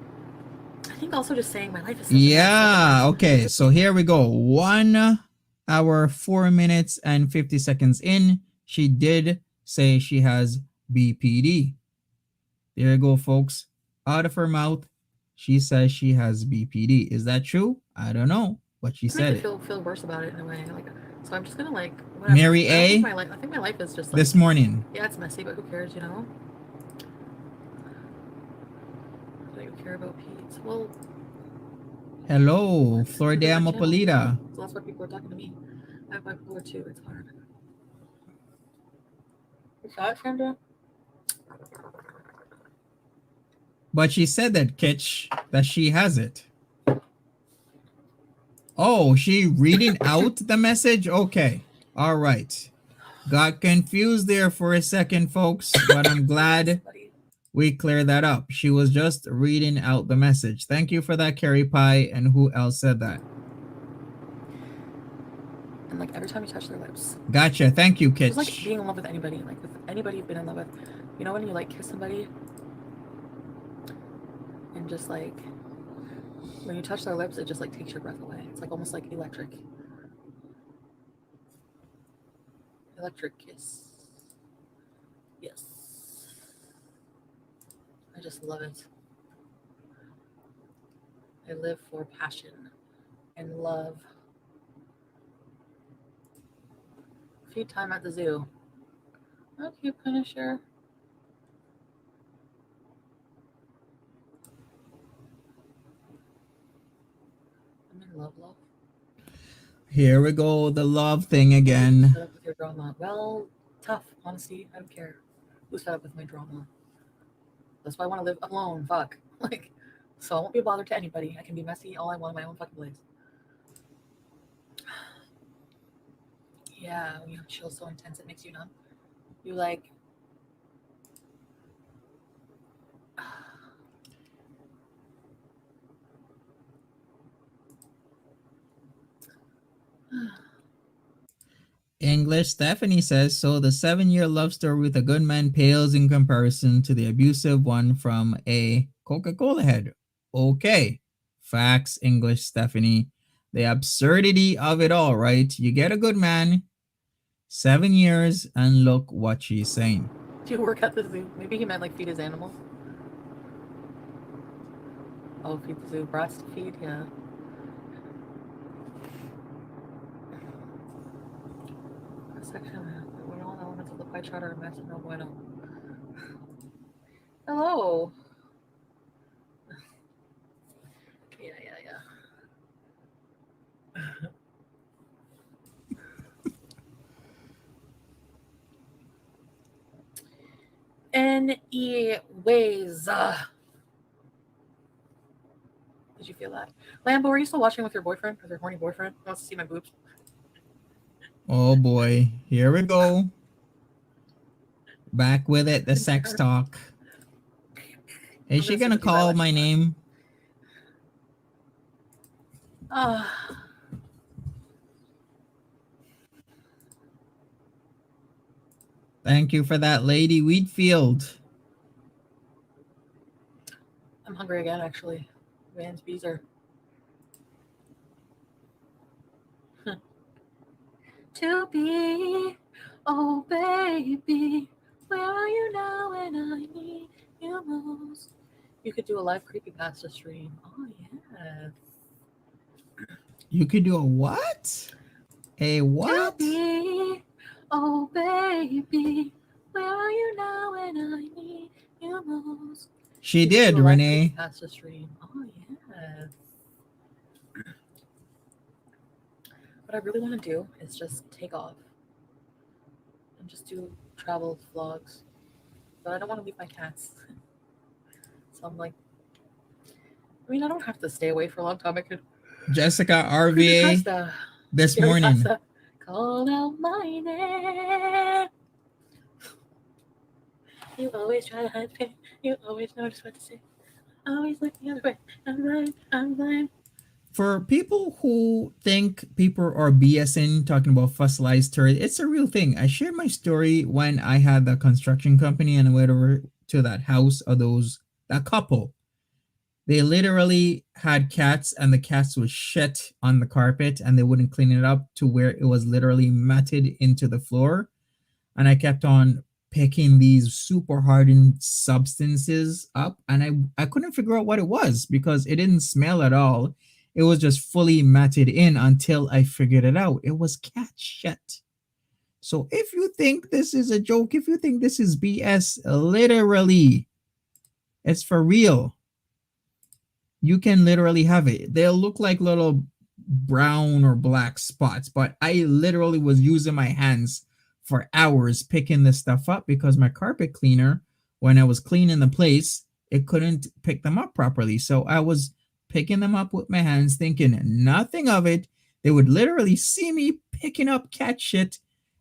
I think also just saying my life is such a mess, okay. So here we go. 1 hour, 4 minutes, and 50 seconds in. She did say she has BPD. There you go, folks. Out of her mouth, she says she has BPD. Is that true? I don't know, but she said it. Feel worse about it in a way. Like, so I'm just gonna like whatever. Mary A. I think my life is just like, this morning. Yeah, it's messy, but who cares, you know? I don't care about Pete. Well, hello, Florida Mopolita. So that's why people are talking to me. I have bipolar too. It's hard. You saw it, Sandra? But she said that, Kitch, that she has it. Oh, she reading out the message? Okay. All right. Got confused there for a second, folks, but I'm glad we cleared that up. She was just reading out the message. Thank you for that, Carrie Pie. And who else said that? And like every time you touch their lips. Gotcha. Thank you, Kitch. It's like being in love with anybody. Like with anybody you've been in love with. You know when you like kiss somebody and just like when you touch their lips, it just like takes your breath away. It's like almost like electric. Electric kiss. Yes. I just love it. I live for passion and love. Feed time at the zoo. Okay, Punisher. I'm in love. Here we go, the love thing Who's again. fed up with your drama? Well, tough. Honestly, I don't care. Who's fed up with my drama? That's why I want to live alone. Fuck. Like, so I won't be a bother to anybody. I can be messy all I want in my own fucking place. Yeah, when you have chills so intense it makes you numb. You like. English Stephanie says, so the 7-year love story with a good man pales in comparison to the abusive one from a Coca-Cola head. Okay. Facts, English Stephanie. The absurdity of it all, right? You get a good man, 7 years, and look what she's saying. Do you work at the zoo? Maybe he meant like feed his animals. Oh, feed the zoo. Brats to feed? Yeah. Section. When all elements of the pie chart are a mess, no bueno. Hello. Yeah, yeah, yeah. Anyways, did you feel that? Lambo, are you still watching with your boyfriend? Or your horny boyfriend? He wants to see my boobs. Oh boy, here we go. Back with it, the sex talk. Is she gonna call my name? Thank you for that, Lady Wheatfield. I'm hungry again, actually. Man's bees are. To be, oh baby, where are you now when I need you most? You could do a live creepypasta stream. Oh yeah. You could do a what? A what? To be, oh baby, where are you now when I need you most? She did, Renee. Creepypasta stream. Oh yeah. What I really want to do is just take off and just do travel vlogs, but I don't want to leave my cats. So I'm like, I mean, I don't have to stay away for a long time. I could. Jessica RVA this morning. Call out my name. You always try to hide pain. You always know just what to say. Always look the other way. I'm blind. I'm blind. For people who think people are BSing talking about fossilized turret, it's a real thing. I shared my story when I had the construction company and I went over to that house of that couple. They literally had cats and the cats was shit on the carpet and they wouldn't clean it up to where it was literally matted into the floor. And I kept on picking these super hardened substances up and I couldn't figure out what it was because it didn't smell at all. It was just fully matted in until I figured it out. It was cat shit. So if you think this is a joke, if you think this is BS, literally, it's for real. You can literally have it. They'll look like little brown or black spots, but I literally was using my hands for hours picking this stuff up because my carpet cleaner, when I was cleaning the place, it couldn't pick them up properly. So I was picking them up with my hands, thinking nothing of it. They would literally see me picking up cat shit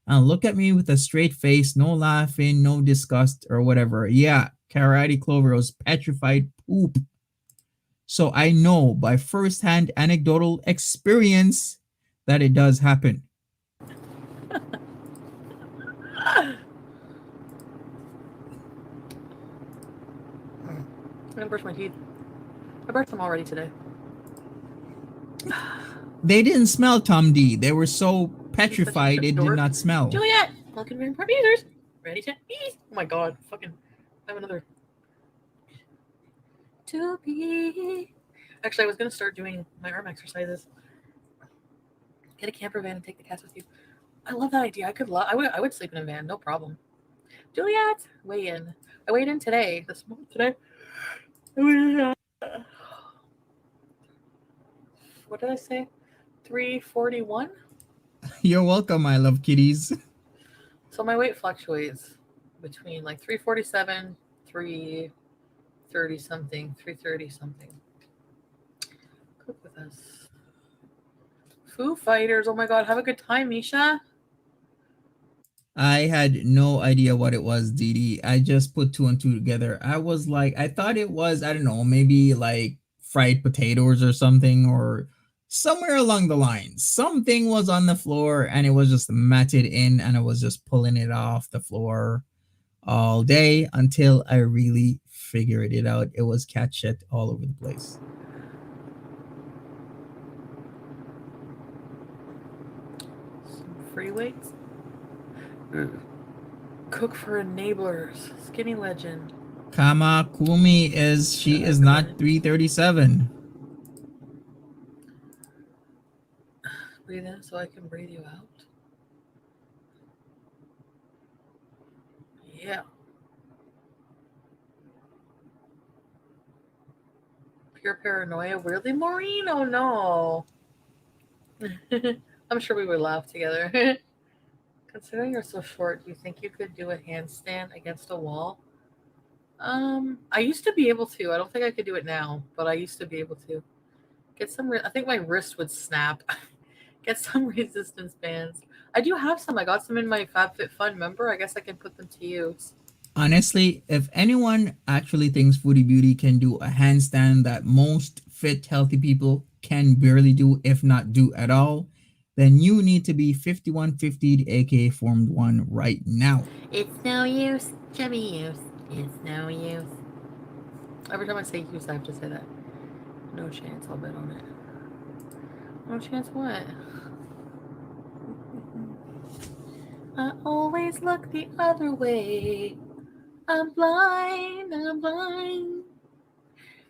and look at me with a straight face, no laughing, no disgust or whatever. Yeah, Karate Clover was petrified poop. So I know by firsthand anecdotal experience that it does happen. I'm gonna brush my teeth. I brushed them already today. They didn't smell, Tom D. They were so petrified it did not smell. Juliet, welcome to Users. Ready to eat? Oh my god, fucking I have another. To be. Actually, I was gonna start doing my arm exercises. Get a camper van and take the cats with you. I love that idea. I would sleep in a van, no problem. Juliet, weigh in. I weighed in today. Today. What did I say? 341. You're welcome, I love kitties. So my weight fluctuates between like 347, 330 something, 330 something. Cook with us. Foo Fighters. Oh my god, have a good time, Misha. I had no idea what it was, Didi. I just put two and two together. I was like, I thought it was, I don't know, maybe like fried potatoes or something, or somewhere along the lines. Something was on the floor and it was just matted in, and I was just pulling it off the floor all day until I really figured it out. It was cat shit all over the place. Some free weights. Cook for enablers. Skinny legend. Kamakumi is, she is not Excellent. 337. Breathe in so I can breathe you out. Yeah. Pure paranoia. Weirdly, Maureen? Oh no. I'm sure we would laugh together. Considering you're so short, do you think you could do a handstand against a wall? I used to be able to. I don't think I could do it now, but I used to be able to. Get some. I think my wrist would snap. Get some resistance bands. I do have some. I got some in my FabFitFun. Member. I guess I can put them to use. Honestly, if anyone actually thinks Foodie Beauty can do a handstand that most fit, healthy people can barely do, if not do at all, then you need to be 5150, aka Formed 1, right now. It's no use, chubby use. It's no use. Every time I say use, I have to say that. No chance. I'll bet on it. No chance what? I always look the other way. I'm blind. I'm blind.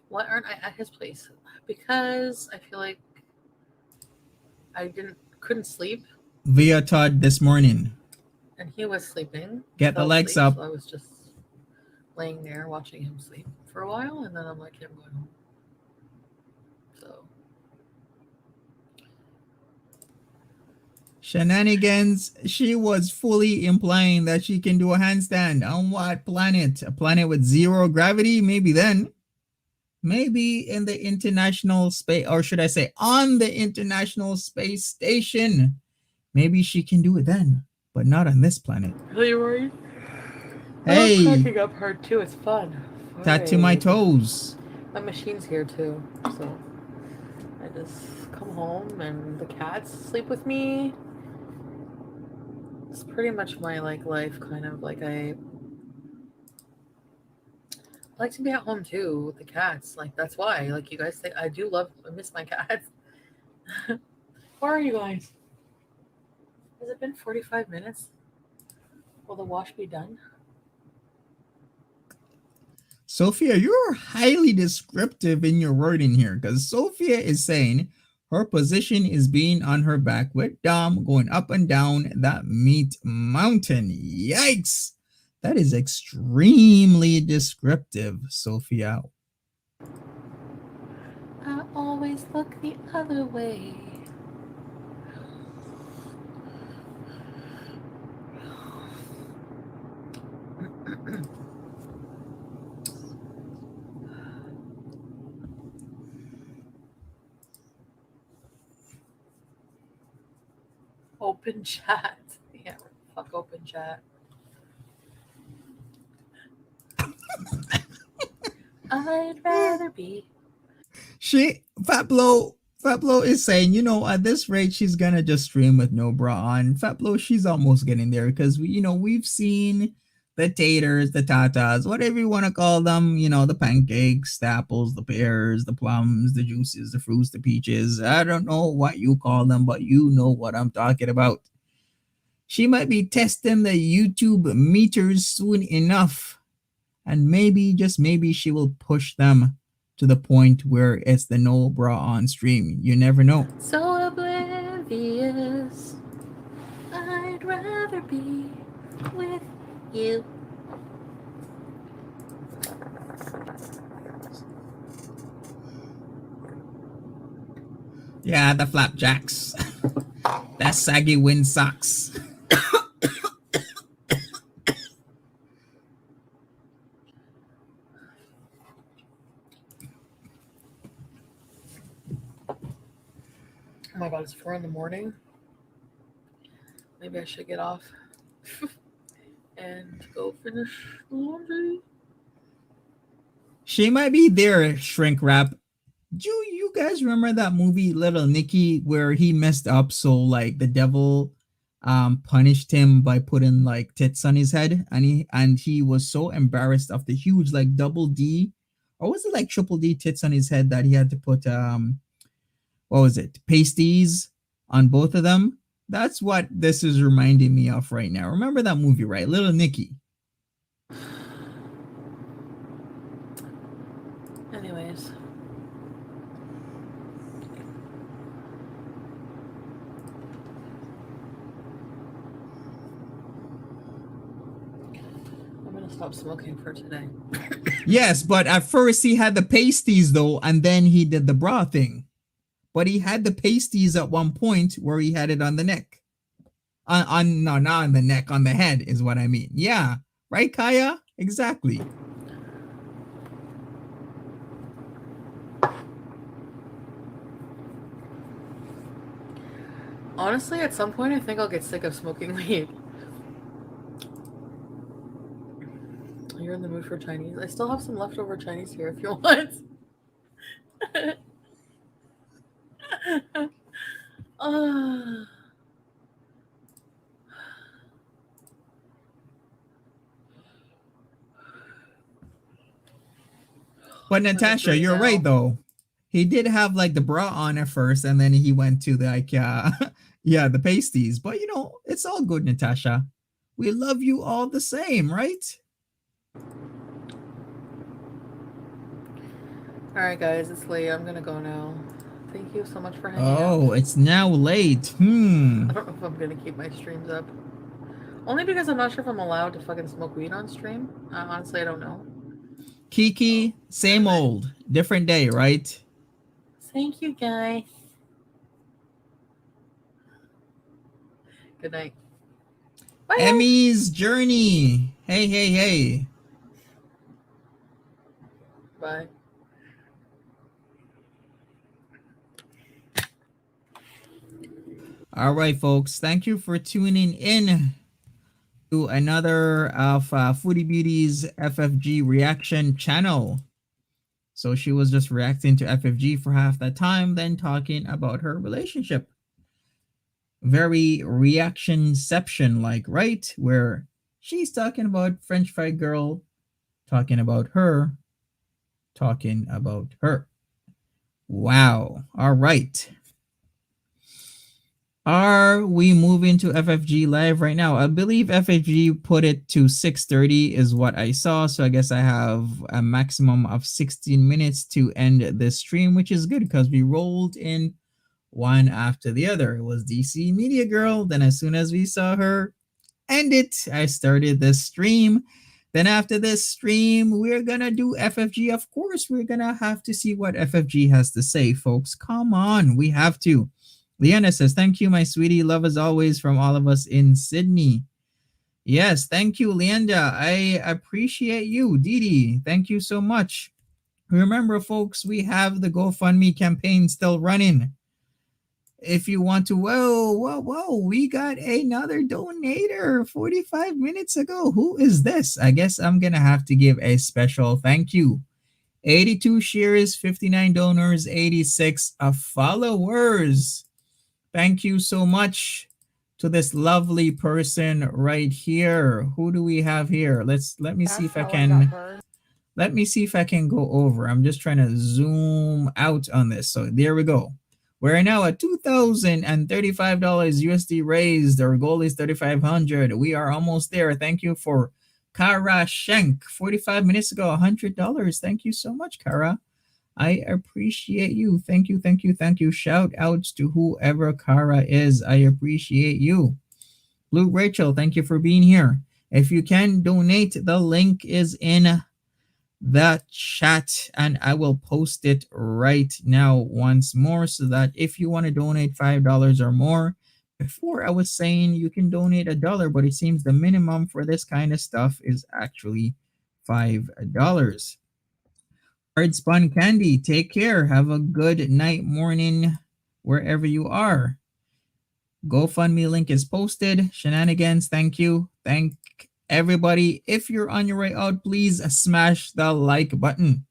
Why aren't I at his place? Because I feel like I couldn't sleep, Via Todd this morning. and he was sleeping. Get the Fell legs asleep, up. so I was just laying there watching him sleep for a while, and then I'm like, I'm going home. So Shenanigans, she was fully implying that she can do a handstand. On what planet? A planet with zero gravity? Maybe then. Maybe in the International Space, or should I say on the International Space Station. Maybe she can do it then, but not on this planet. really worried. I love Hey, cracking up hard too. It's fun. tattoo my Fun. toes. My machine's here too, so I just come home and the cats sleep with me. It's pretty much my like life, kind of like I like to be at home too with the cats. Like that's why, like you guys say, I do love, I miss my cats. Where are you guys? Has it been 45 minutes? Will the wash be done? Sophia, you're highly descriptive in your wording here, because Sophia is saying her position is being on her back with Dom going up and down that meat mountain. Yikes! That is extremely descriptive, Sophia. I always look the other way. Open chat. Yeah, fuck open chat. I'd rather be. Fablo is saying, at this rate, she's gonna just stream with no bra on. Fablo, she's almost getting there, because we've seen the taters, the tatas, whatever you want to call them, the pancakes, the apples, the pears, the plums, the juices, the fruits, the peaches. I don't know what you call them, but you know what I'm talking about. She might be testing the YouTube meters soon enough, and maybe, just maybe, she will push them to the point where it's the no bra on stream. You never know. So oblivious. I'd rather be with you. Yeah, the flapjacks. That saggy wind socks. Oh my god, it's 4 in the morning. Maybe I should get off and go finish laundry. She might be there, shrink wrap. Do you guys remember that movie Little Nicky where he messed up so like the devil punished him by putting like tits on his head, and he was so embarrassed of the huge like double D, or was it like triple D tits on his head that he had to put what was it, pasties on both of them. That's what this is reminding me of right now. Remember that movie, right? Little Nicky. Anyways. I'm gonna stop smoking for today. Yes, but at first he had the pasties though, and then he did the bra thing. But he had the pasties at one point where he had it on the neck. On no, not on the neck, on the head is what I mean. Yeah, right, Kaya? Exactly. Honestly, at some point, I think I'll get sick of smoking weed. You're in the mood for Chinese? I still have some leftover Chinese here if you want. uh, But I'm Natasha, agree you're right now. though. He did have like the bra on at first, and then he went to the like yeah, the pasties. But you know, it's all good, Natasha. We love you all the same, right? Alright, guys, it's late. I'm gonna go now. Thank you so much for hanging out. Oh, it's now late. I don't know if I'm gonna keep my streams up. Only because I'm not sure if I'm allowed to fucking smoke weed on stream. Honestly, I don't know. Kiki, same old, different day, right? Thank you, guys. Good night. Bye, guys. Emmy's journey. Hey, hey, hey. Bye. All right, folks. Thank you for tuning in to another of Foodie Beauty's FFG reaction channel. So she was just reacting to FFG for half that time, then talking about her relationship. Very reactionception like, right? Where she's talking about French fry girl, talking about her, talking about her. Wow. All right. Are we moving to FFG live right now? I believe FFG put it to 6:30 is what I saw. So I guess I have a maximum of 16 minutes to end this stream, which is good because we rolled in one after the other. It was DC Media Girl. Then as soon as we saw her end it, I started this stream. Then after this stream, we're gonna do FFG. Of course, we're gonna have to see what FFG has to say, folks. Come on, we have to. Leanna says, thank you, my sweetie. Love as always from all of us in Sydney. Yes, thank you, Leanda. I appreciate you. Didi, thank you so much. Remember, folks, we have the GoFundMe campaign still running. If you want to, whoa, we got another donator 45 minutes ago. Who is this? I guess I'm going to have to give a special thank you. 82 shares, 59 donors, 86 followers. Thank you so much to this lovely person right here. Who do we have here? Let me see if I can go over. I'm just trying to zoom out on this. So there we go. We're now at $2,035 USD raised. Our goal is 3,500. We are almost there. Thank you for Kara Schenk. 45 minutes ago, $100. Thank you so much, Kara. I appreciate you. Thank you, thank you, thank you. Shout outs to whoever Kara is. I appreciate you. Blue Rachel, thank you for being here. If you can donate, the link is in the chat and I will post it right now once more so that if you want to donate $5 or more, before I was saying you can donate $1, but it seems the minimum for this kind of stuff is actually $5. Hard spun candy, take care. Have a good night, morning, wherever you are. GoFundMe link is posted. Shenanigans, thank you. Thank everybody. If you're on your way out, please smash the like button.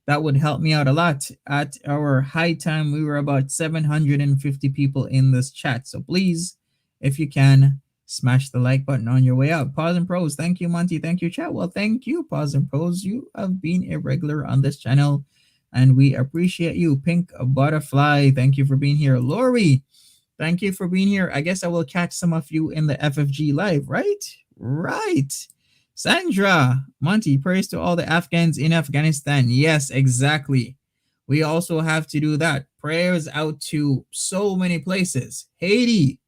That would help me out a lot. At our high time, we were about 750 people in this chat. So please, if you can, smash the like button on your way out. Pause and Pros, thank you, Monty. Thank you, chat. Well, thank you, Pause and Pros. You have been a regular on this channel, and we appreciate you. Pink Butterfly, thank you for being here. Lori, thank you for being here. I guess I will catch some of you in the FFG live, right? Right. Sandra, Monty, prayers to all the Afghans in Afghanistan. Yes, exactly. We also have to do that. Prayers out to so many places. Haiti.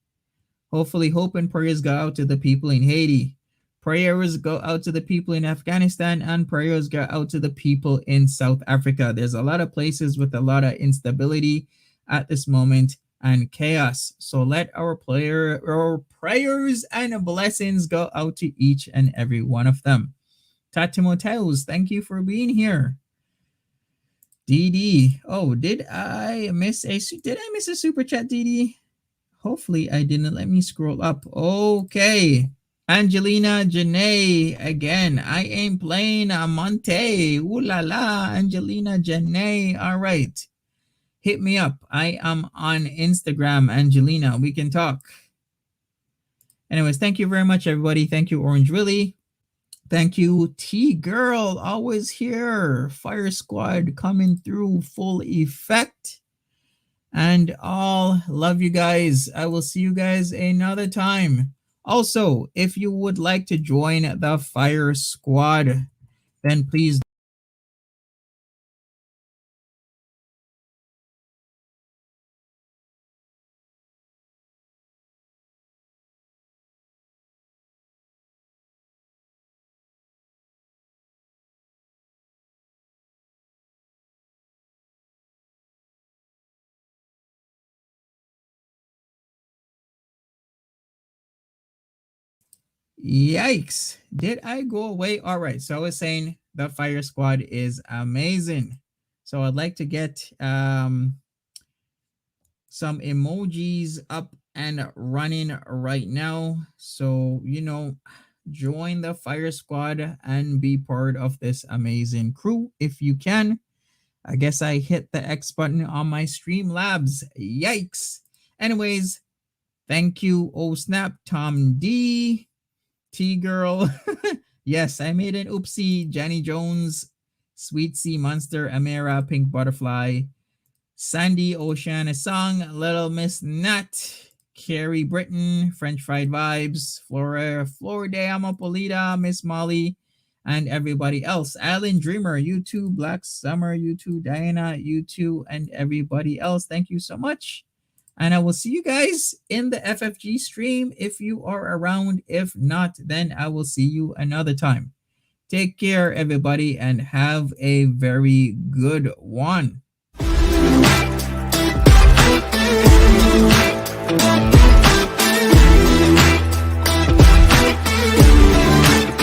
Hopefully, hope and prayers go out to the people in Haiti. Prayers go out to the people in Afghanistan, and prayers go out to the people in South Africa. There's a lot of places with a lot of instability at this moment and chaos. So let our prayers and blessings go out to each and every one of them. Tatimoteus, thank you for being here. DD, oh, did I miss a super chat, DD? Hopefully I didn't. Let me scroll up. Okay. Angelina Janae again. I ain't playing a Monte. Ooh la la, Angelina Janae. All right. Hit me up. I am on Instagram, Angelina. We can talk. Anyways, thank you very much, everybody. Thank you, Orange Willie. Thank you, T-Girl. Always here. Fire Squad coming through full effect. And all love you guys. I will see you guys another time. Also, if you would like to join the Fire Squad, then please Yikes. Did I go away? All right. So I was saying the Fire Squad is amazing. So I'd like to get some emojis up and running right now. So, join the Fire Squad and be part of this amazing crew if you can. I guess I hit the X button on my Streamlabs. Yikes. Anyways, thank you, Oh Snap, Tom D, T-Girl. Yes, I made an oopsie. Jenny Jones, Sweet Sea Monster, Amira, Pink Butterfly, Sandy Ocean, a song, Little Miss Nat, Carrie Britton, French Fried Vibes, Florida, Amapolita, Miss Molly, and everybody else. Alan Dreamer, you too, Black Summer, you too, Diana, you too, and everybody else. Thank you so much. And I will see you guys in the FFG stream if you are around. If not, then I will see you another time. Take care, everybody, and have a very good one.